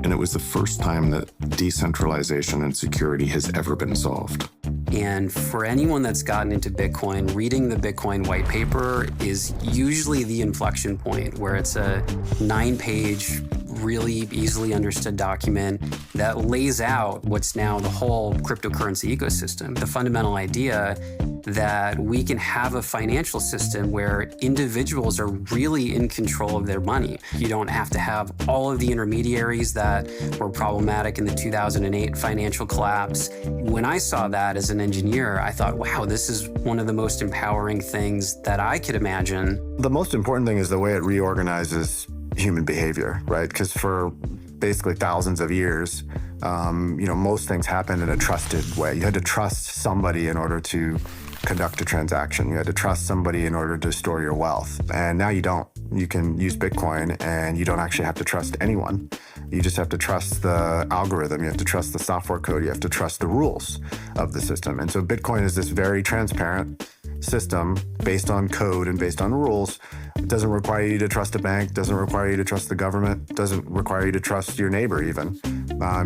And it was the first time that decentralization and security has ever been solved. And for anyone that's gotten into Bitcoin, reading the Bitcoin white paper is usually the inflection point where it's a 9-page, really easily understood document that lays out what's now the whole cryptocurrency ecosystem. The fundamental idea that we can have a financial system where individuals are really in control of their money. You don't have to have all of the intermediaries that were problematic in the 2008 financial collapse. When I saw that as an engineer, I thought, wow, this is one of the most empowering things that I could imagine. The most important thing is the way it reorganizes human behavior, right? Because for basically thousands of years, most things happened in a trusted way. You had to trust somebody in order to conduct a transaction. You had to trust somebody in order to store your wealth. And now you don't. You can use Bitcoin and you don't actually have to trust anyone. You just have to trust the algorithm. You have to trust the software code. You have to trust the rules of the system. And so Bitcoin is this very transparent system based on code and based on rules. It doesn't require you to trust a bank, doesn't require you to trust the government, doesn't require you to trust your neighbor even.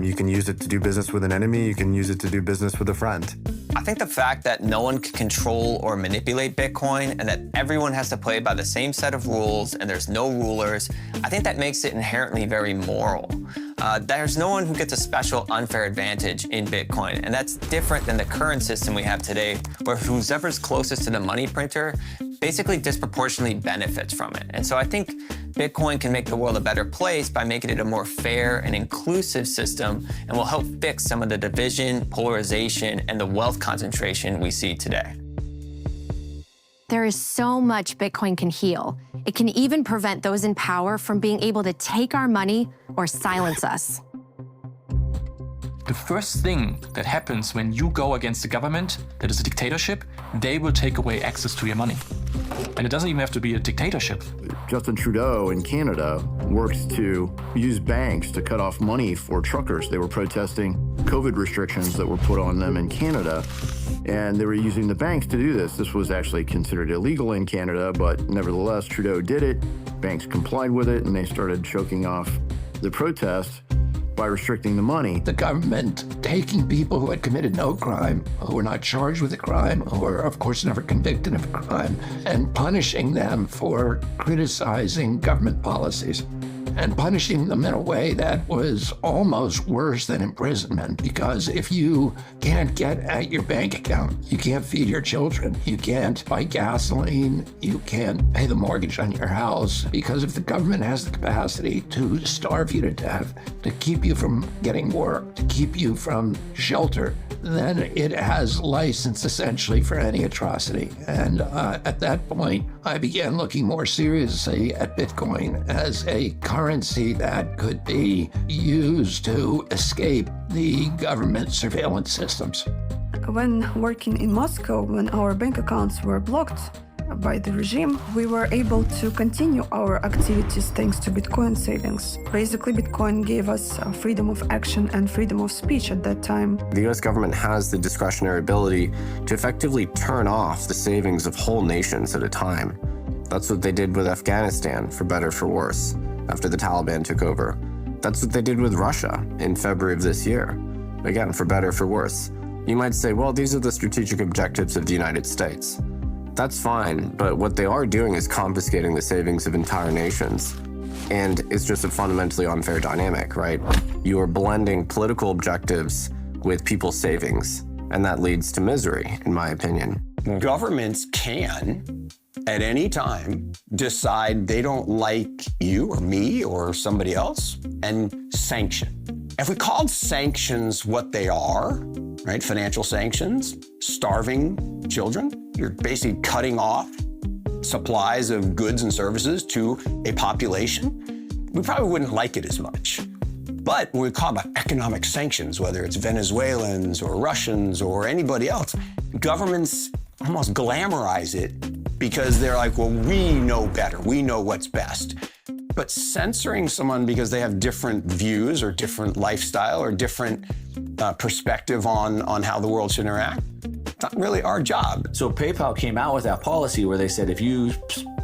You can use it to do business with an enemy, you can use it to do business with a friend. I think the fact that no one can control or manipulate Bitcoin and that everyone has to play by the same set of rules and there's no rulers, I think that makes it inherently very moral. There's no one who gets a special unfair advantage in Bitcoin, and that's different than the current system we have today, where whoever's closest to the money printer basically disproportionately benefits from it. And so I think Bitcoin can make the world a better place by making it a more fair and inclusive system, and will help fix some of the division, polarization, and the wealth concentration we see today. There is so much Bitcoin can heal. It can even prevent those in power from being able to take our money or silence us. The first thing that happens when you go against the government, that is a dictatorship, they will take away access to your money. And it doesn't even have to be a dictatorship. Justin Trudeau in Canada worked to use banks to cut off money for truckers. They were protesting COVID restrictions that were put on them in Canada, and they were using the banks to do this. This was actually considered illegal in Canada, but nevertheless, Trudeau did it. Banks complied with it, and they started choking off the protest by restricting the money. The government taking people who had committed no crime, who were not charged with a crime, who were, of course, never convicted of a crime, and punishing them for criticizing government policies, and punishing them in a way that was almost worse than imprisonment, because if you can't get at your bank account, you can't feed your children, you can't buy gasoline, you can't pay the mortgage on your house, because if the government has the capacity to starve you to death, to keep you from getting work, to keep you from shelter, then it has license essentially for any atrocity. And at that point, I began looking more seriously at Bitcoin as a currency that could be used to escape the government surveillance systems. When working in Moscow, when our bank accounts were blocked by the regime, we were able to continue our activities thanks to Bitcoin savings. Basically, Bitcoin gave us freedom of action and freedom of speech at that time. The US government has the discretionary ability to effectively turn off the savings of whole nations at a time. That's what they did with Afghanistan, for better for worse, after the Taliban took over. That's what they did with Russia in February of this year. Again, for better for worse. You might say, well, these are the strategic objectives of the United States. That's fine, but what they are doing is confiscating the savings of entire nations. And it's just a fundamentally unfair dynamic, right? You are blending political objectives with people's savings, and that leads to misery, in my opinion. Governments can, at any time, decide they don't like you or me or somebody else and sanction. If we called sanctions what they are, right, financial sanctions, starving children, you're basically cutting off supplies of goods and services to a population, we probably wouldn't like it as much. But when we call about economic sanctions, whether it's Venezuelans or Russians or anybody else, governments almost glamorize it because they're like, well, we know better. We know what's best. But censoring someone because they have different views or different lifestyle or different perspective on how the world should interact, it's not really our job. So PayPal came out with that policy where they said, if you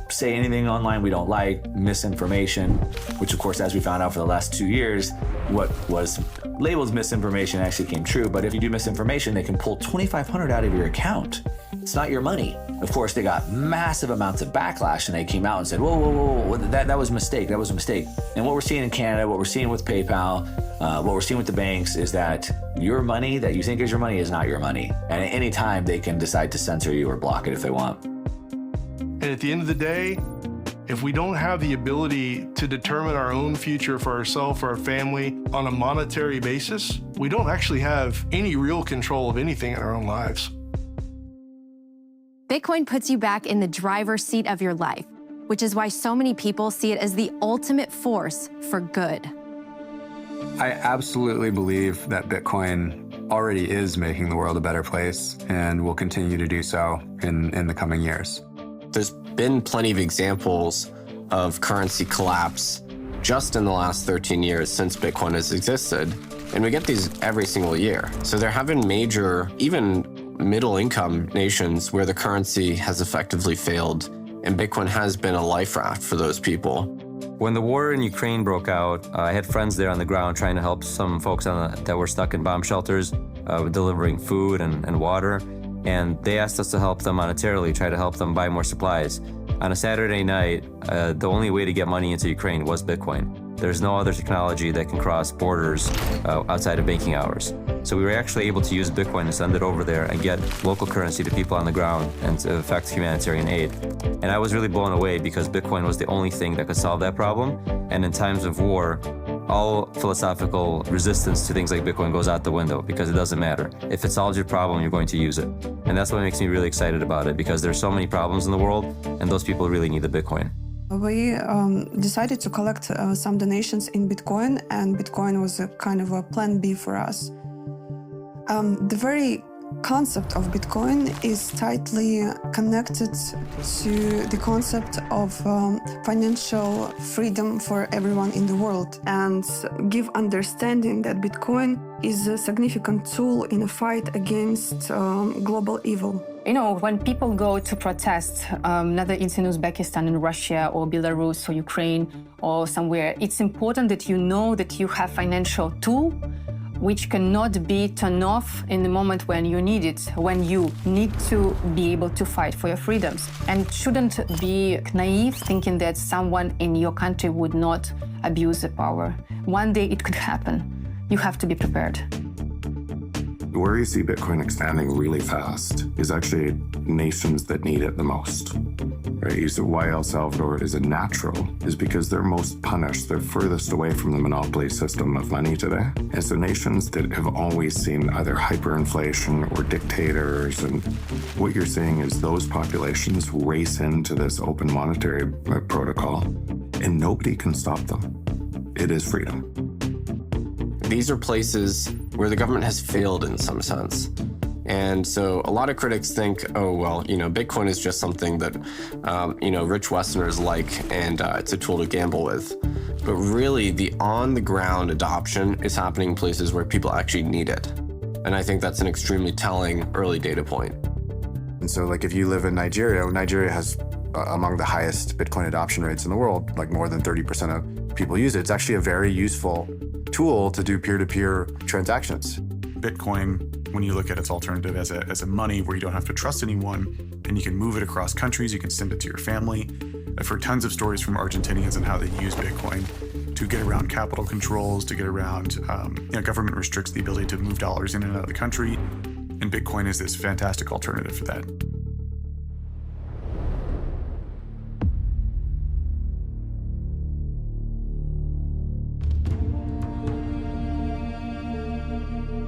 say anything online we don't like, misinformation, which of course, as we found out for the last 2 years, what was labeled misinformation actually came true. But if you do misinformation, they can pull $2,500 out of your account. It's not your money. Of course, they got massive amounts of backlash and they came out and said, whoa, whoa, whoa, that was a mistake. That was a mistake. And what we're seeing in Canada, what we're seeing with PayPal, what we're seeing with the banks is that your money that you think is your money is not your money. And at any time, they can decide to censor you or block it if they want. And at the end of the day, if we don't have the ability to determine our own future for ourselves or our family on a monetary basis, we don't actually have any real control of anything in our own lives. Bitcoin puts you back in the driver's seat of your life, which is why so many people see it as the ultimate force for good. I absolutely believe that Bitcoin already is making the world a better place and will continue to do so in the coming years. There's been plenty of examples of currency collapse just in the last 13 years since Bitcoin has existed. And we get these every single year. So there have been major, even middle-income nations where the currency has effectively failed, and Bitcoin has been a life raft for those people. When the war in Ukraine broke out, I had friends there on the ground trying to help some folks that were stuck in bomb shelters, delivering food and water. And they asked us to help them monetarily, try to help them buy more supplies. On a Saturday night, the only way to get money into Ukraine was Bitcoin. There's no other technology that can cross borders outside of banking hours. So we were actually able to use Bitcoin to send it over there and get local currency to people on the ground and to effect humanitarian aid. And I was really blown away because Bitcoin was the only thing that could solve that problem. And in times of war, all philosophical resistance to things like Bitcoin goes out the window because it doesn't matter. If it solves your problem, you're going to use it. And that's what makes me really excited about it, because there's so many problems in the world and those people really need the Bitcoin. We decided to collect some donations in Bitcoin, and Bitcoin was a kind of a plan B for us. The very concept of Bitcoin is tightly connected to the concept of financial freedom for everyone in the world, and give understanding that Bitcoin is a significant tool in a fight against global evil. You know, when people go to protest, whether it's in Uzbekistan, in Russia, or Belarus, or Ukraine, or somewhere, it's important that you know that you have financial tool which cannot be turned off in the moment when you need it, when you need to be able to fight for your freedoms. And shouldn't be naive thinking that someone in your country would not abuse the power. One day it could happen. You have to be prepared. Where you see Bitcoin expanding really fast is actually nations that need it the most. Right? So why El Salvador is a natural is because they're most punished. They're furthest away from the monopoly system of money today. And so nations that have always seen either hyperinflation or dictators, and what you're seeing is those populations race into this open monetary protocol, and nobody can stop them. It is freedom. These are places where the government has failed in some sense. And so a lot of critics think, oh, well, you know, Bitcoin is just something that, you know, rich Westerners like, and it's a tool to gamble with. But really, the on-the-ground adoption is happening in places where people actually need it. And I think that's an extremely telling early data point. And so, like, if you live in Nigeria, Nigeria has among the highest Bitcoin adoption rates in the world, like more than 30% of people use it. It's actually a very useful tool to do peer-to-peer transactions. Bitcoin, when you look at its alternative as a money where you don't have to trust anyone, and you can move it across countries, you can send it to your family. I've heard tons of stories from Argentinians on how they use Bitcoin to get around capital controls, to get around, you know, government restricts the ability to move dollars in and out of the country, and Bitcoin is this fantastic alternative for that.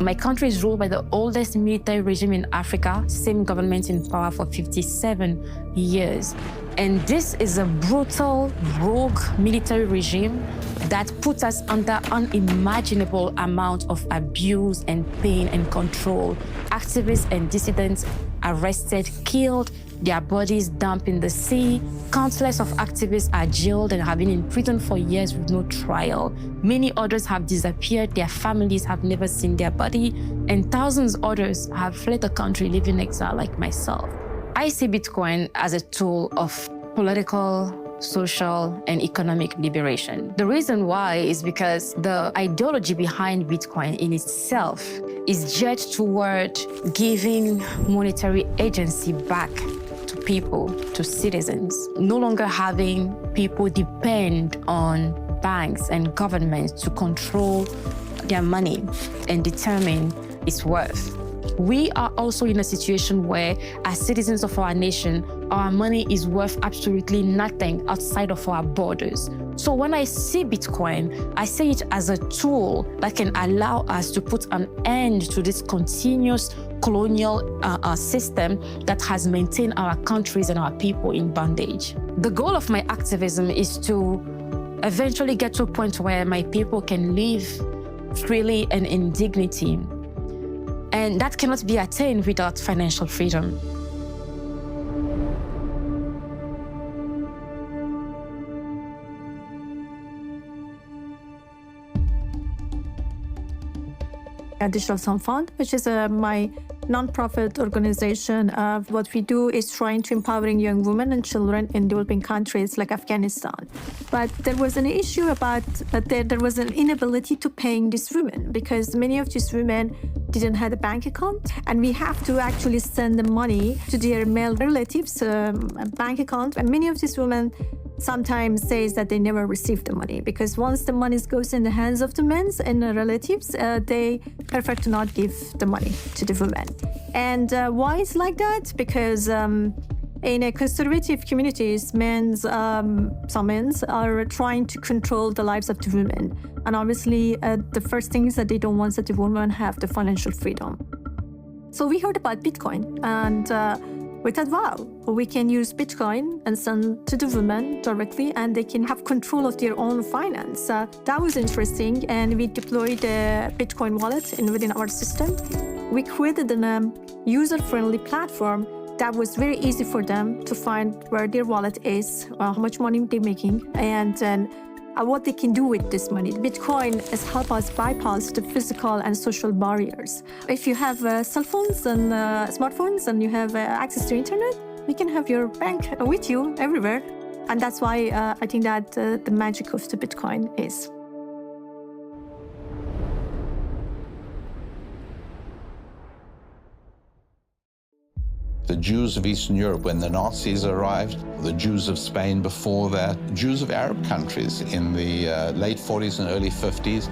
My country is ruled by the oldest military regime in Africa, same government in power for 57 years. And this is a brutal, rogue military regime that puts us under unimaginable amount of abuse and pain and control. Activists and dissidents arrested, killed, their bodies dumped in the sea. Countless of activists are jailed and have been in prison for years with no trial. Many others have disappeared, their families have never seen their body, and thousands others have fled the country, living in exile like myself. I see Bitcoin as a tool of political, social, and economic liberation. The reason why is because the ideology behind Bitcoin in itself is geared toward giving monetary agency back to people, to citizens, no longer having people depend on banks and governments to control their money and determine its worth. We are also in a situation where, as citizens of our nation, our money is worth absolutely nothing outside of our borders. So when I see Bitcoin, I see it as a tool that can allow us to put an end to this continuous colonial system that has maintained our countries and our people in bondage. The goal of my activism is to eventually get to a point where my people can live freely and in dignity. And that cannot be attained without financial freedom. Digital Sun Fund, which is my non-profit organization. What we do is trying to empowering young women and children in developing countries like Afghanistan. But there was an issue about there was an inability to paying these women because many of these women didn't have a bank account, and we have to actually send the money to their male relatives' bank account. And many of these women sometimes says that they never received the money because once the money goes in the hands of the men and the relatives, they prefer to not give the money to the women. And why it's like that? Because in a conservative communities, some men are trying to control the lives of the women. And obviously, the first thing is that they don't want that the women have the financial freedom. So we heard about Bitcoin, and we thought, wow, we can use Bitcoin and send to the women directly, and they can have control of their own finance. That was interesting, and we deployed a Bitcoin wallet within our system. We created a user-friendly platform that was very easy for them to find where their wallet is, how much money they're making, and then what they can do with this money. Bitcoin has helped us bypass the physical and social barriers. If you have cell phones and smartphones and you have access to internet, you can have your bank with you everywhere. And that's why I think that the magic of the Bitcoin is. The Jews of Eastern Europe when the Nazis arrived, the Jews of Spain before that, Jews of Arab countries in the late 40s and early 50s.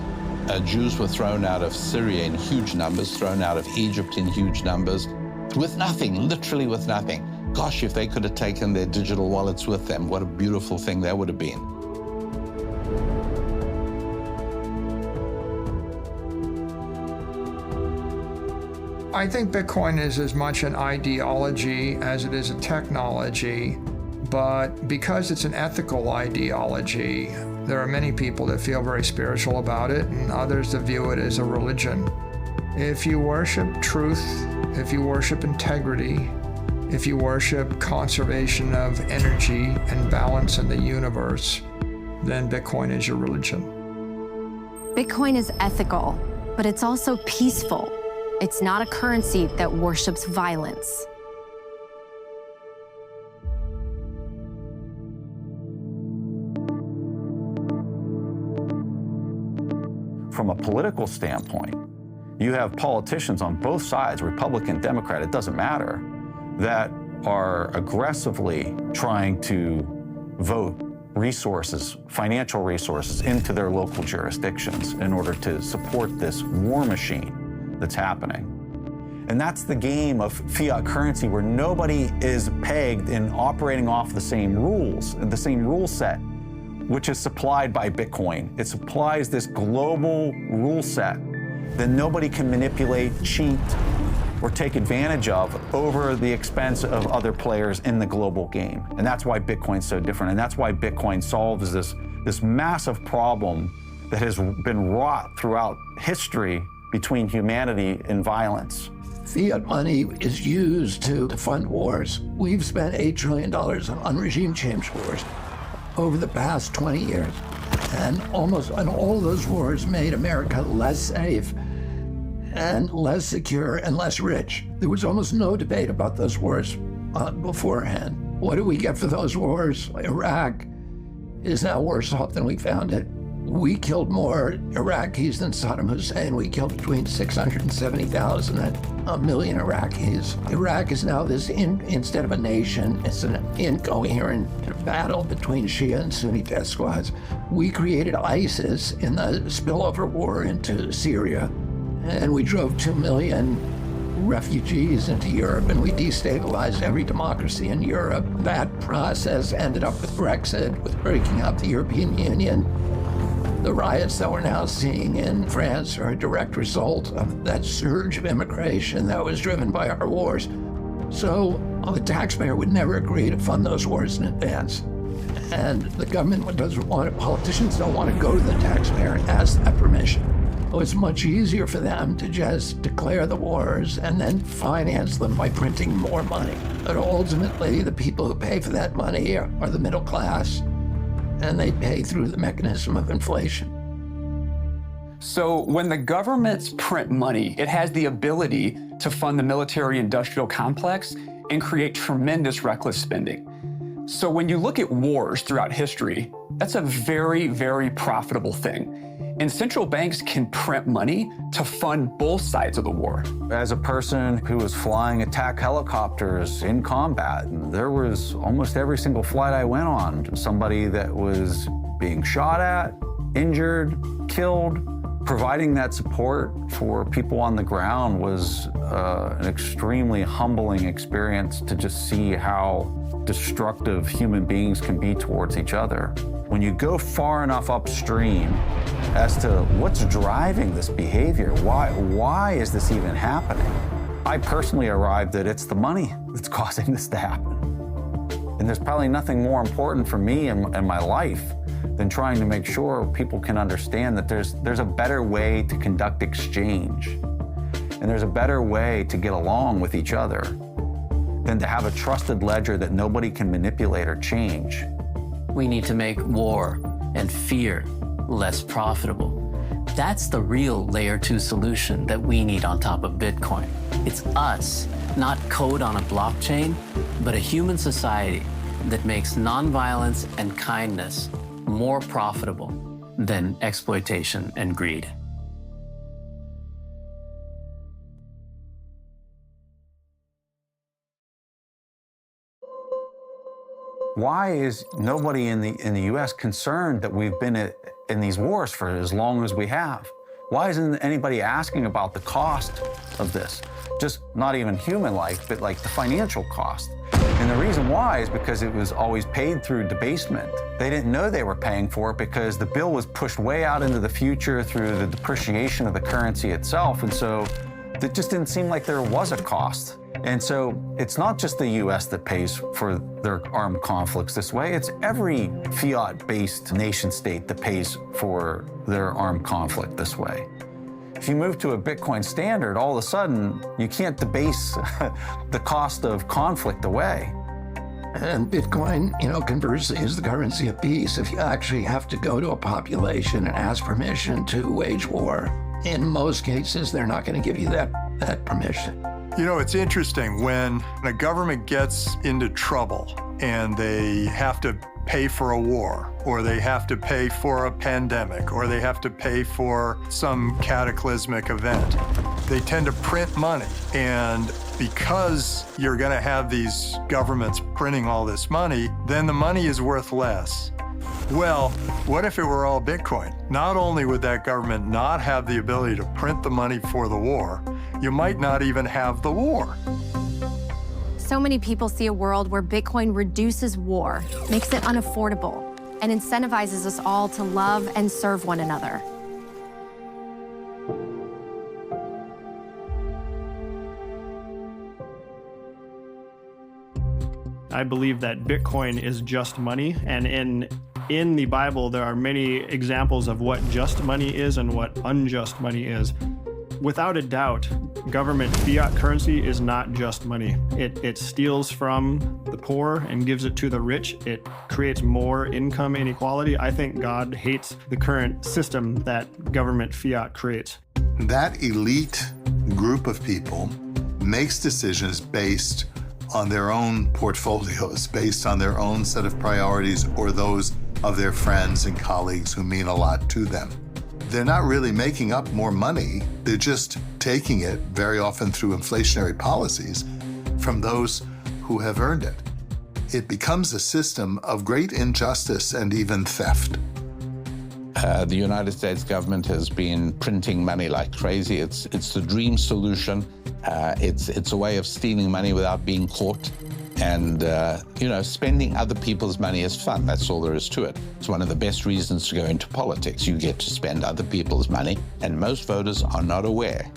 Jews were thrown out of Syria in huge numbers, thrown out of Egypt in huge numbers, with nothing, literally with nothing. Gosh, if they could have taken their digital wallets with them, what a beautiful thing that would have been. I think Bitcoin is as much an ideology as it is a technology, but because it's an ethical ideology, there are many people that feel very spiritual about it and others that view it as a religion. If you worship truth, if you worship integrity, if you worship conservation of energy and balance in the universe, then Bitcoin is your religion. Bitcoin is ethical, but it's also peaceful. It's not a currency that worships violence. From a political standpoint, you have politicians on both sides, Republican, Democrat, it doesn't matter, that are aggressively trying to vote resources, financial resources, into their local jurisdictions in order to support this war machine that's happening. And that's the game of fiat currency where nobody is pegged in operating off the same rules, the same rule set, which is supplied by Bitcoin. It supplies this global rule set that nobody can manipulate, cheat, or take advantage of over the expense of other players in the global game. And that's why Bitcoin's so different. And that's why Bitcoin solves this massive problem that has been wrought throughout history between humanity and violence. Fiat money is used to fund wars. We've spent $8 trillion on regime change wars over the past 20 years. And almost on all those wars made America less safe and less secure and less rich. There was almost no debate about those wars beforehand. What do we get for those wars? Iraq is now worse off than we found it. We killed more Iraqis than Saddam Hussein. We killed between 670,000 and 1 million Iraqis. Iraq is now this, instead of a nation, it's an incoherent battle between Shia and Sunni death squads. We created ISIS in the spillover war into Syria, and we drove 2 million refugees into Europe, and we destabilized every democracy in Europe. That process ended up with Brexit, with breaking up the European Union. The riots that we're now seeing in France are a direct result of that surge of immigration that was driven by our wars. So the taxpayer would never agree to fund those wars in advance. And the government doesn't want it, politicians don't want to go to the taxpayer and ask that permission. So it's much easier for them to just declare the wars and then finance them by printing more money. But ultimately, the people who pay for that money are the middle class, and they pay through the mechanism of inflation. So when the governments print money, it has the ability to fund the military-industrial complex and create tremendous reckless spending. So when you look at wars throughout history, that's a very, very profitable thing. And central banks can print money to fund both sides of the war. As a person who was flying attack helicopters in combat, there was almost every single flight I went on, somebody that was being shot at, injured, killed. Providing that support for people on the ground was an extremely humbling experience to just see how destructive human beings can be towards each other. When you go far enough upstream as to what's driving this behavior, why is this even happening? I personally arrived that it's the money that's causing this to happen. And there's probably nothing more important for me in my life than trying to make sure people can understand that there's a better way to conduct exchange. And there's a better way to get along with each other than to have a trusted ledger that nobody can manipulate or change. We need to make war and fear less profitable. That's the real layer 2 solution that we need on top of Bitcoin. It's us, not code on a blockchain, but a human society that makes nonviolence and kindness more profitable than exploitation and greed. Why is nobody in the U.S. concerned that we've been in these wars for as long as we have? Why isn't anybody asking about the cost of this? Just not even human life, but like the financial cost. And the reason why is because it was always paid through debasement. They didn't know they were paying for it because the bill was pushed way out into the future through the depreciation of the currency itself. And so it just didn't seem like there was a cost. And so it's not just the U.S. that pays for their armed conflicts this way. It's every fiat-based nation state that pays for their armed conflict this way. If you move to a Bitcoin standard, all of a sudden, you can't debase the cost of conflict away. And Bitcoin, conversely, is the currency of peace. If you actually have to go to a population and ask permission to wage war, in most cases, they're not going to give you that permission. It's interesting when a government gets into trouble and they have to pay for a war, or they have to pay for a pandemic, or they have to pay for some cataclysmic event. They tend to print money. And because you're going to have these governments printing all this money, then the money is worth less. Well, what if it were all Bitcoin? Not only would that government not have the ability to print the money for the war, you might not even have the war. So many people see a world where Bitcoin reduces war, makes it unaffordable, and incentivizes us all to love and serve one another. I believe that Bitcoin is just money, and in the Bible there are many examples of what just money is and what unjust money is. Without a doubt, government fiat currency is not just money. It steals from the poor and gives it to the rich. It creates more income inequality. I think God hates the current system that government fiat creates. That elite group of people makes decisions based on their own portfolios, based on their own set of priorities or those of their friends and colleagues who mean a lot to them. They're not really making up more money. They're just taking it, very often through inflationary policies, from those who have earned it. It becomes a system of great injustice and even theft. The United States government has been printing money like crazy. It's the dream solution. It's a way of stealing money without being caught. And, spending other people's money is fun. That's all there is to it. It's one of the best reasons to go into politics. You get to spend other people's money. And most voters are not aware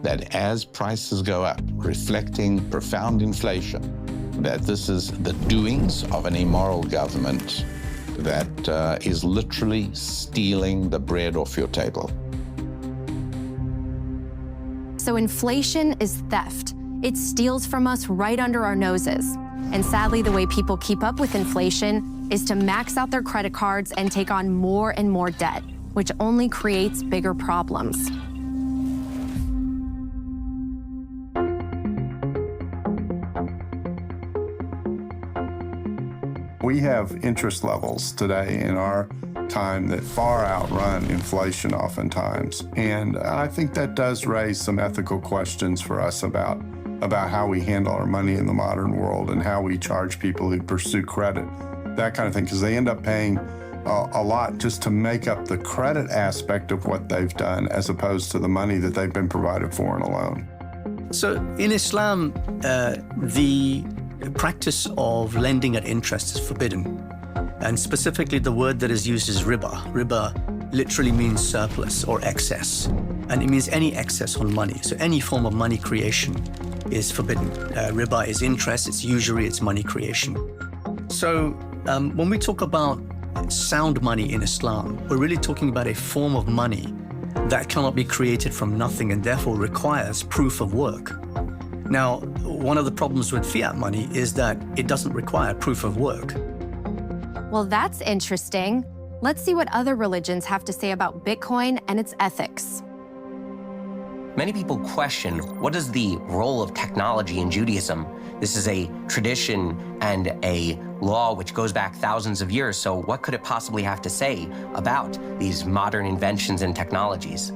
that as prices go up, reflecting profound inflation, that this is the doings of an immoral government that is literally stealing the bread off your table. So inflation is theft. It steals from us right under our noses. And sadly, the way people keep up with inflation is to max out their credit cards and take on more and more debt, which only creates bigger problems. We have interest levels today in our time that far outrun inflation oftentimes. And I think that does raise some ethical questions for us about how we handle our money in the modern world and how we charge people who pursue credit, that kind of thing, because they end up paying a lot just to make up the credit aspect of what they've done as opposed to the money that they've been provided for in a loan. So in Islam, the practice of lending at interest is forbidden. And specifically the word that is used is riba. Riba literally means surplus or excess. And it means any excess on money. So any form of money creation is forbidden. Riba is interest, it's usury, it's money creation. So when we talk about sound money in Islam, we're really talking about a form of money that cannot be created from nothing and therefore requires proof of work. Now, one of the problems with fiat money is that it doesn't require proof of work. Well, that's interesting. Let's see what other religions have to say about Bitcoin and its ethics. Many people question, what is the role of technology in Judaism? This is a tradition and a law which goes back thousands of years, so what could it possibly have to say about these modern inventions and technologies?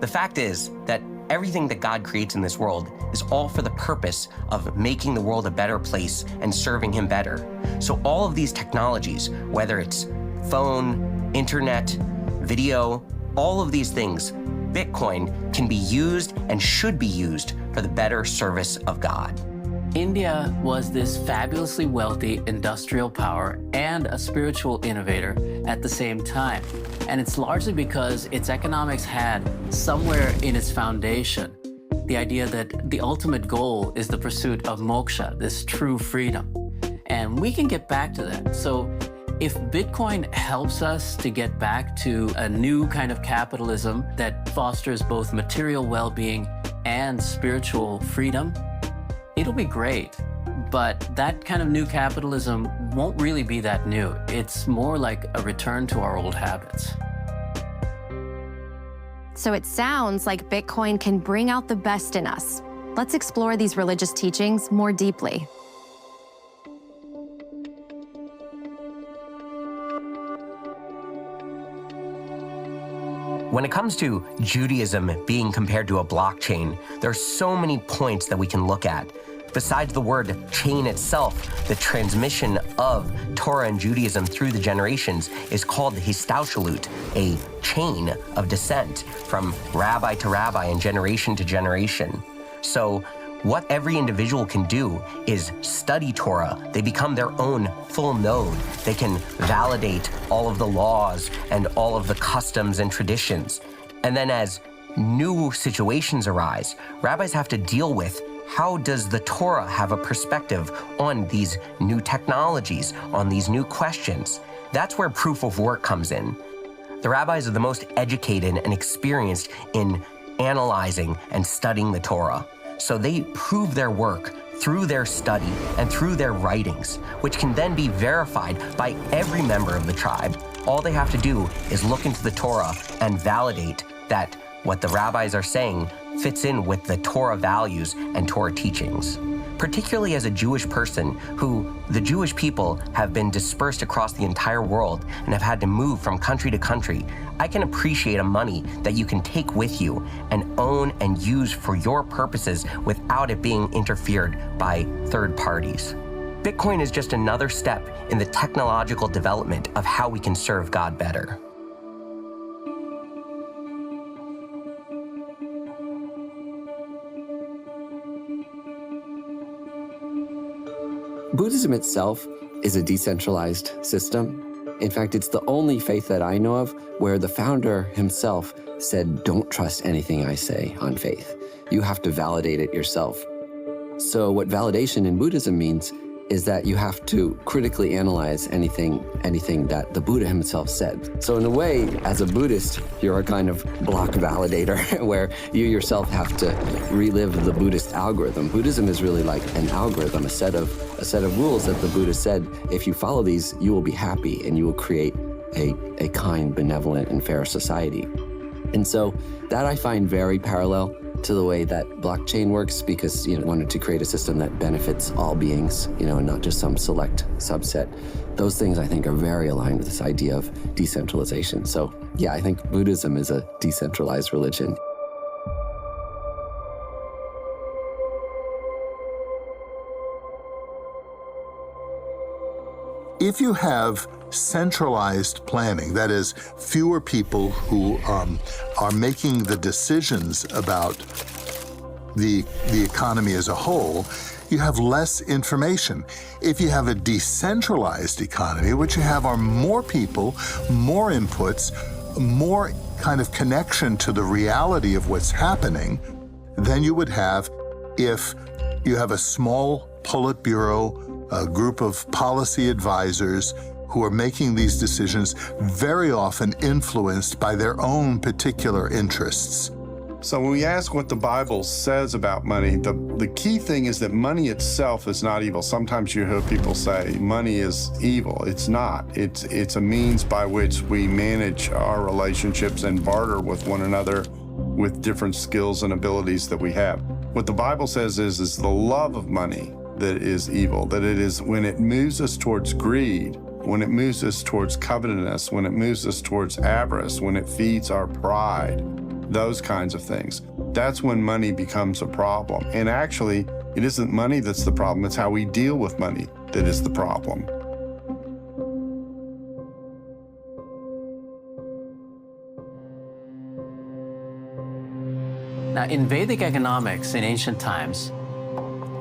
The fact is that everything that God creates in this world is all for the purpose of making the world a better place and serving Him better. So all of these technologies, whether it's phone, internet, video, all of these things, Bitcoin can be used and should be used for the better service of God. India was this fabulously wealthy industrial power and a spiritual innovator at the same time. And it's largely because its economics had somewhere in its foundation the idea that the ultimate goal is the pursuit of moksha, this true freedom. And we can get back to that. So if Bitcoin helps us to get back to a new kind of capitalism that fosters both material well-being and spiritual freedom, it'll be great. But that kind of new capitalism won't really be that new. It's more like a return to our old habits. So it sounds like Bitcoin can bring out the best in us. Let's explore these religious teachings more deeply. When it comes to Judaism being compared to a blockchain, there are so many points that we can look at. Besides the word chain itself, the transmission of Torah and Judaism through the generations is called the histaushlut, a chain of descent from rabbi to rabbi and generation to generation. So what every individual can do is study Torah. They become their own full node. They can validate all of the laws and all of the customs and traditions. And then as new situations arise, rabbis have to deal with how does the Torah have a perspective on these new technologies, on these new questions. That's where proof of work comes in. The rabbis are the most educated and experienced in analyzing and studying the Torah. So they prove their work through their study and through their writings, which can then be verified by every member of the tribe. All they have to do is look into the Torah and validate that what the rabbis are saying fits in with the Torah values and Torah teachings. Particularly as a Jewish person who the Jewish people have been dispersed across the entire world and have had to move from country to country, I can appreciate a money that you can take with you and own and use for your purposes without it being interfered by third parties. Bitcoin is just another step in the technological development of how we can serve God better. Buddhism itself is a decentralized system. In fact, it's the only faith that I know of where the founder himself said, don't trust anything I say on faith. You have to validate it yourself. So what validation in Buddhism means is that you have to critically analyze anything that the Buddha himself said. So in a way, as a Buddhist, you're a kind of block validator where you yourself have to relive the Buddhist algorithm. Buddhism is really like an algorithm, a set of rules that the Buddha said, if you follow these, you will be happy and you will create a kind, benevolent, and fair society. And so that I find very parallel to the way that blockchain works, because wanted to create a system that benefits all beings, and not just some select subset. Those things I think are very aligned with this idea of decentralization. So yeah, I think Buddhism is a decentralized religion. If you have centralized planning, that is, fewer people who are making the decisions about the economy as a whole, you have less information. If you have a decentralized economy, what you have are more people, more inputs, more kind of connection to the reality of what's happening than you would have if you have a small Politburo, a group of policy advisors who are making these decisions, very often influenced by their own particular interests. So when we ask what the Bible says about money, the key thing is that money itself is not evil. Sometimes you hear people say money is evil. It's not. It's a means by which we manage our relationships and barter with one another with different skills and abilities that we have. What the Bible says is the love of money that is evil, that it is when it moves us towards greed, when it moves us towards covetousness, when it moves us towards avarice, when it feeds our pride, those kinds of things. That's when money becomes a problem. And actually, it isn't money that's the problem, it's how we deal with money that is the problem. Now, in Vedic economics in ancient times,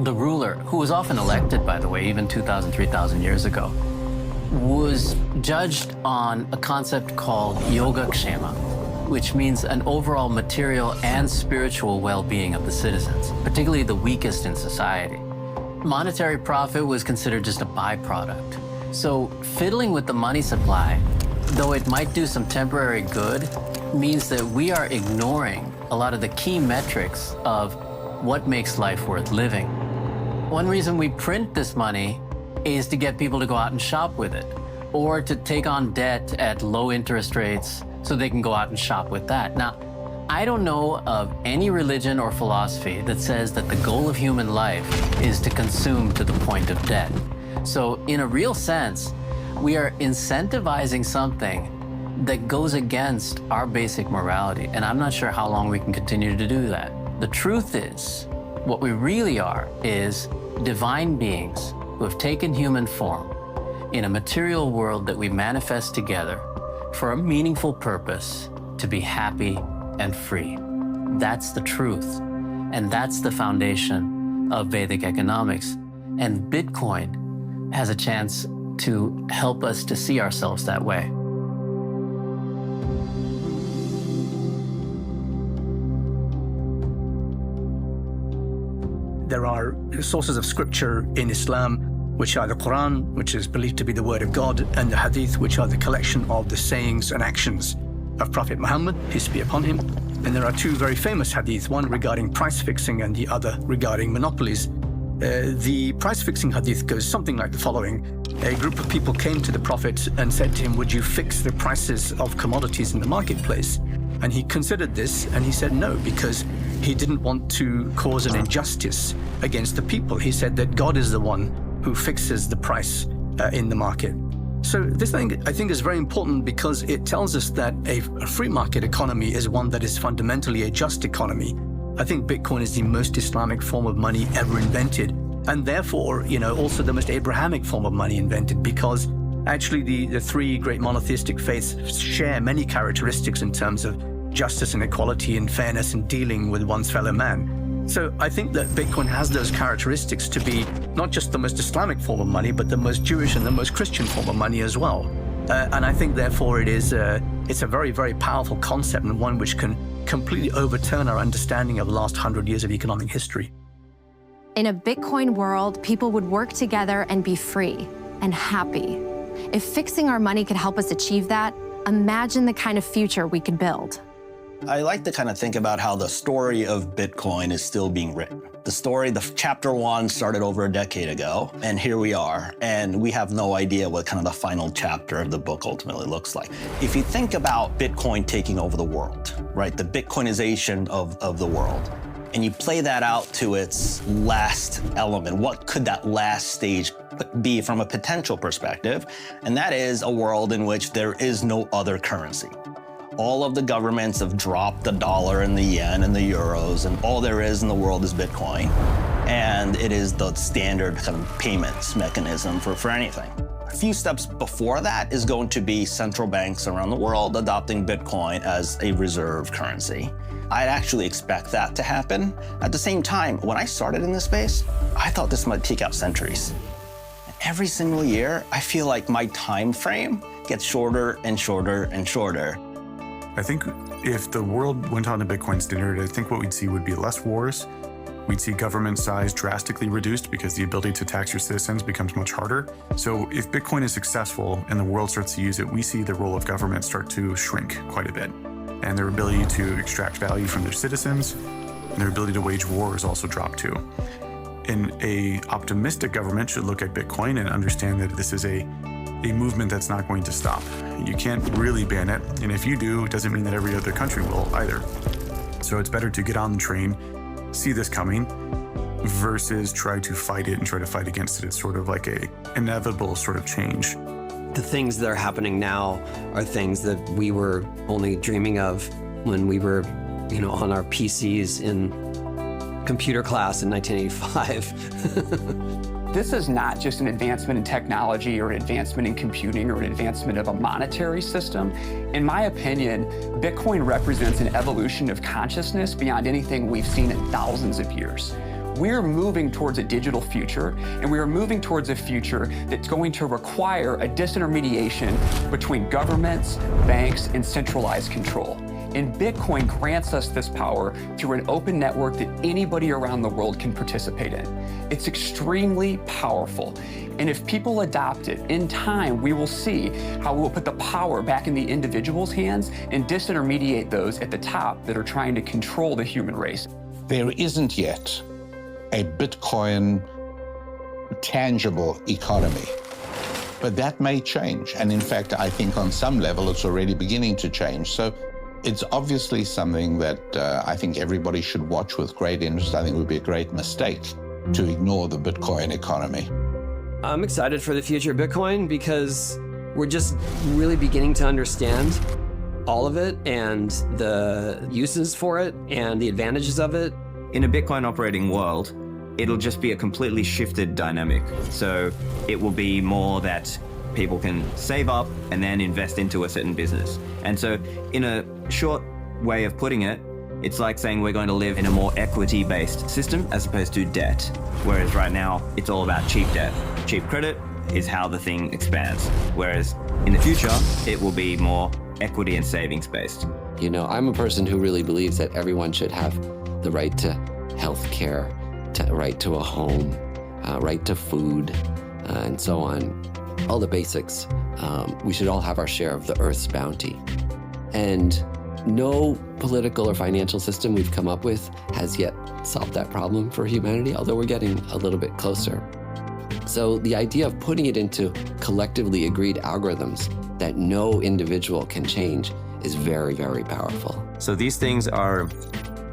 the ruler, who was often elected, by the way, even 2,000, 3,000 years ago, was judged on a concept called yogakshema, which means an overall material and spiritual well-being of the citizens, particularly the weakest in society. Monetary profit was considered just a byproduct. So fiddling with the money supply, though it might do some temporary good, means that we are ignoring a lot of the key metrics of what makes life worth living. One reason we print this money is to get people to go out and shop with it, or to take on debt at low interest rates so they can go out and shop with that. Now, I don't know of any religion or philosophy that says that the goal of human life is to consume to the point of debt. So in a real sense, we are incentivizing something that goes against our basic morality, and I'm not sure how long we can continue to do that. The truth is, what we really are is divine beings who have taken human form in a material world that we manifest together for a meaningful purpose to be happy and free. That's the truth, and that's the foundation of Vedic economics. And Bitcoin has a chance to help us to see ourselves that way. There are sources of scripture in Islam, which are the Quran, which is believed to be the word of God, and the Hadith, which are the collection of the sayings and actions of Prophet Muhammad, peace be upon him. And there are two very famous hadith, one regarding price fixing and the other regarding monopolies. The price fixing hadith goes something like the following. A group of people came to the Prophet and said to him, would you fix the prices of commodities in the marketplace? And he considered this and he said no, because he didn't want to cause an injustice against the people. He said that God is the one who fixes the price in the market. So this thing, I think, is very important because it tells us that a free market economy is one that is fundamentally a just economy. I think Bitcoin is the most Islamic form of money ever invented, and therefore, also the most Abrahamic form of money invented, because actually the three great monotheistic faiths share many characteristics in terms of justice and equality and fairness in dealing with one's fellow man. So I think that Bitcoin has those characteristics to be not just the most Islamic form of money, but the most Jewish and the most Christian form of money as well. And I think, therefore, it's a very, very powerful concept, and one which can completely overturn our understanding of the last 100 years of economic history. In a Bitcoin world, people would work together and be free and happy. If fixing our money could help us achieve that, imagine the kind of future we could build. I like to kind of think about how the story of Bitcoin is still being written. The chapter 1 started over a decade ago, and here we are, and we have no idea what kind of the final chapter of the book ultimately looks like. If you think about Bitcoin taking over the world, right, the Bitcoinization of the world, and you play that out to its last element, what could that last stage be from a potential perspective? And that is a world in which there is no other currency. All of the governments have dropped the dollar and the yen and the euros, and all there is in the world is Bitcoin. And it is the standard kind of payments mechanism for anything. A few steps before that is going to be central banks around the world adopting Bitcoin as a reserve currency. I'd actually expect that to happen. At the same time, when I started in this space, I thought this might take out centuries. Every single year, I feel like my time frame gets shorter and shorter and shorter. I think if the world went on the Bitcoin standard, I think what we'd see would be less wars. We'd see government size drastically reduced because the ability to tax your citizens becomes much harder. So if Bitcoin is successful and the world starts to use it, we see the role of government start to shrink quite a bit. And their ability to extract value from their citizens and their ability to wage wars also drop too. And an optimistic government should look at Bitcoin and understand that this is a movement that's not going to stop. You can't really ban it, and if you do, it doesn't mean that every other country will either. So it's better to get on the train, see this coming, versus try to fight it and try to fight against it. It's sort of like a inevitable sort of change. The things that are happening now are things that we were only dreaming of when we were, on our PCs in computer class in 1985. This is not just an advancement in technology or an advancement in computing or an advancement of a monetary system. In my opinion, Bitcoin represents an evolution of consciousness beyond anything we've seen in thousands of years. We're moving towards a digital future, and we are moving towards a future that's going to require a disintermediation between governments, banks, and centralized control. And Bitcoin grants us this power through an open network that anybody around the world can participate in. It's extremely powerful. And if people adopt it, in time, we will see how we will put the power back in the individual's hands and disintermediate those at the top that are trying to control the human race. There isn't yet a Bitcoin tangible economy, but that may change. And in fact, I think on some level, it's already beginning to change. So it's obviously something that I think everybody should watch with great interest. I think it would be a great mistake to ignore the Bitcoin economy. I'm excited for the future of Bitcoin because we're just really beginning to understand all of it and the uses for it and the advantages of it. In a Bitcoin operating world, it'll just be a completely shifted dynamic. So it will be more that people can save up and then invest into a certain business. And so in a short way of putting it, it's like saying we're going to live in a more equity-based system as opposed to debt. Whereas right now, it's all about cheap debt. Cheap credit is how the thing expands. Whereas in the future, it will be more equity and savings-based. I'm a person who really believes that everyone should have the right to health care, right to a home, right to food, and so on. All the basics. We should all have our share of the Earth's bounty. And No political or financial system we've come up with has yet solved that problem for humanity, although we're getting a little bit closer. So the idea of putting it into collectively agreed algorithms that no individual can change is very, very powerful. So these things are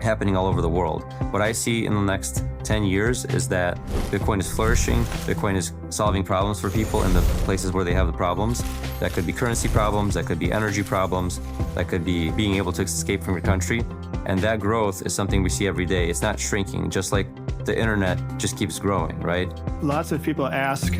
happening all over the world. What I see in the next 10 years is that Bitcoin is flourishing, Bitcoin is solving problems for people in the places where they have the problems. That could be currency problems, that could be energy problems, that could be being able to escape from your country. And that growth is something we see every day. It's not shrinking, just like the internet just keeps growing, right? Lots of people ask,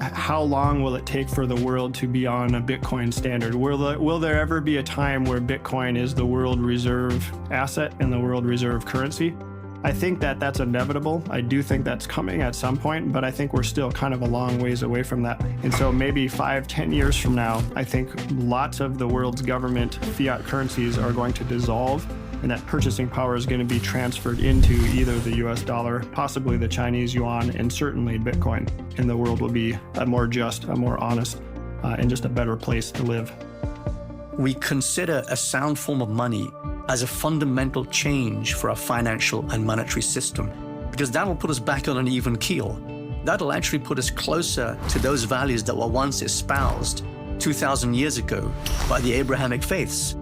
how long will it take for the world to be on a Bitcoin standard? Will there ever be a time where Bitcoin is the world reserve asset and the world reserve currency? I think that that's inevitable. I do think that's coming at some point, but I think we're still kind of a long ways away from that. And so maybe 5-10 years from now, I think lots of the world's government fiat currencies are going to dissolve, and that purchasing power is going to be transferred into either the US dollar, possibly the Chinese yuan, and certainly Bitcoin. And the world will be a more just, a more honest, and just a better place to live. We consider a sound form of money as a fundamental change for our financial and monetary system, because that'll put us back on an even keel. That'll actually put us closer to those values that were once espoused 2,000 years ago by the Abrahamic faiths.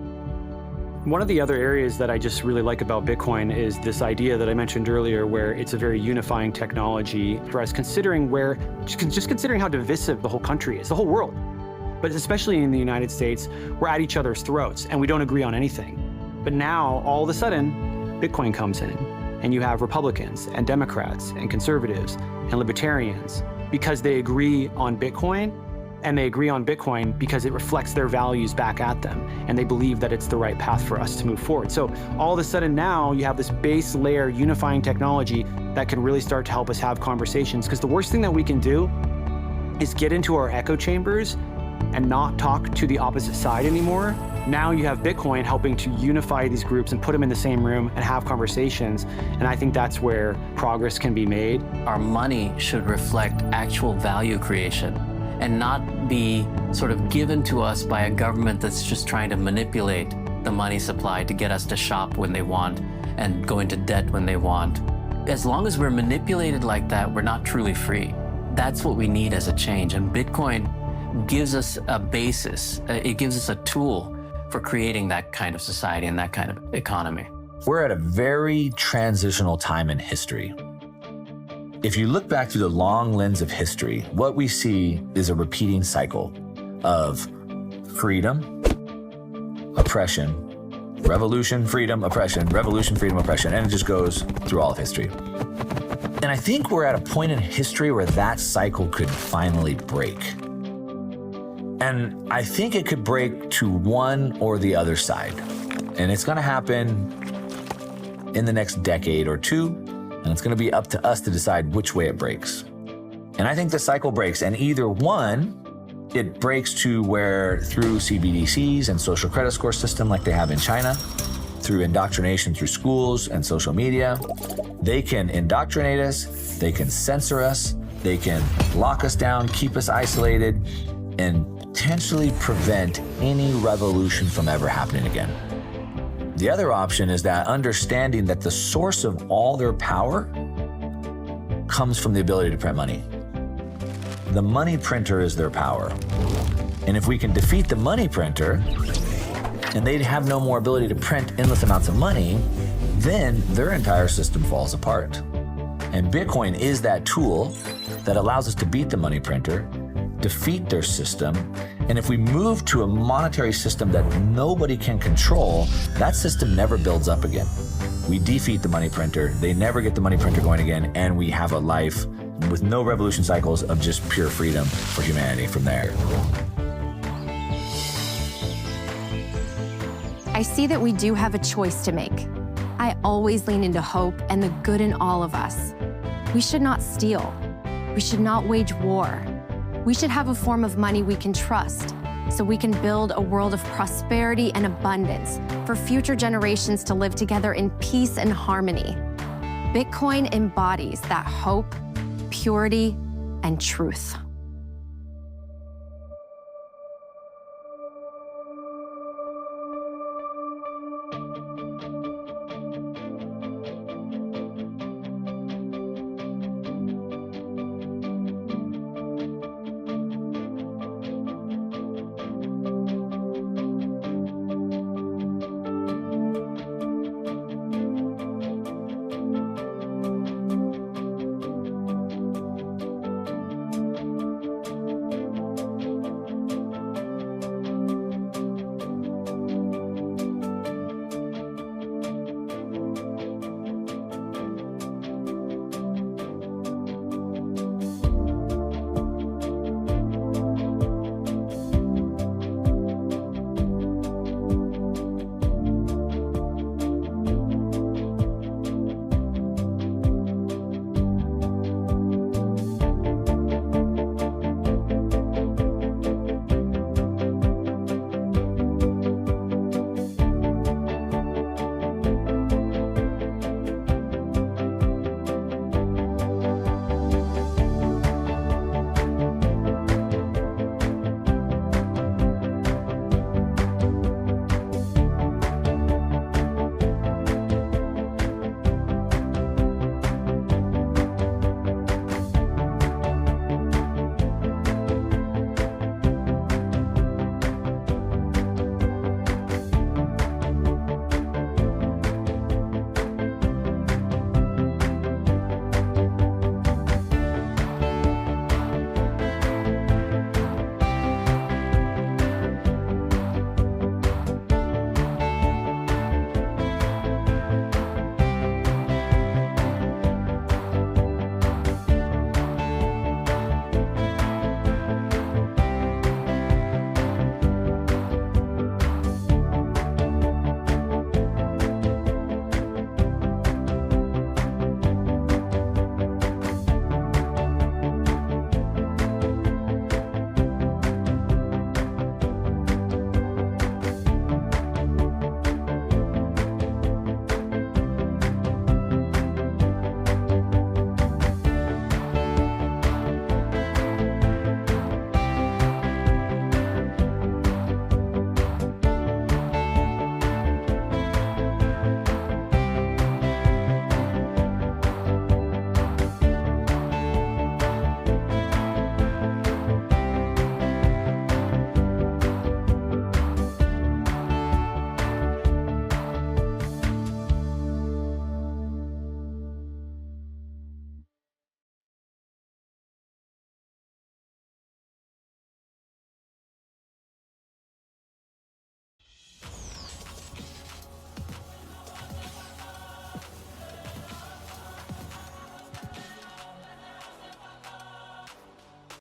One of the other areas that I just really like about Bitcoin is this idea that I mentioned earlier, where it's a very unifying technology. For us, considering how divisive the whole country is, the whole world, but especially in the United States, we're at each other's throats and we don't agree on anything. But now, all of a sudden, Bitcoin comes in, and you have Republicans and Democrats and conservatives and libertarians because they agree on Bitcoin, and they agree on Bitcoin because it reflects their values back at them, and they believe that it's the right path for us to move forward. So all of a sudden now, you have this base layer unifying technology that can really start to help us have conversations, because the worst thing that we can do is get into our echo chambers and not talk to the opposite side anymore. Now you have Bitcoin helping to unify these groups and put them in the same room and have conversations. And I think that's where progress can be made. Our money should reflect actual value creation and not be sort of given to us by a government that's just trying to manipulate the money supply to get us to shop when they want and go into debt when they want. As long as we're manipulated like that, we're not truly free. That's what we need as a change. And Bitcoin gives us a basis. It gives us a tool for creating that kind of society and that kind of economy. We're at a very transitional time in history. If you look back through the long lens of history, what we see is a repeating cycle of freedom, oppression, revolution, freedom, oppression, revolution, freedom, oppression, and it just goes through all of history. And I think we're at a point in history where that cycle could finally break. And I think it could break to one or the other side. And it's gonna happen in the next decade or two, and it's gonna be up to us to decide which way it breaks. And I think the cycle breaks, and either one, it breaks to where through CBDCs and social credit score system like they have in China, through indoctrination through schools and social media, they can indoctrinate us, they can censor us, they can lock us down, keep us isolated, and potentially prevent any revolution from ever happening again. The other option is that understanding that the source of all their power comes from the ability to print money. The money printer is their power. And if we can defeat the money printer, and they'd have no more ability to print endless amounts of money, then their entire system falls apart. And Bitcoin is that tool that allows us to beat the money printer, defeat their system, and if we move to a monetary system that nobody can control, that system never builds up again. We defeat the money printer, they never get the money printer going again, and we have a life with no revolution cycles of just pure freedom for humanity from there. I see that we do have a choice to make. I always lean into hope and the good in all of us. We should not steal. We should not wage war. We should have a form of money we can trust so we can build a world of prosperity and abundance for future generations to live together in peace and harmony. Bitcoin embodies that hope, purity, and truth.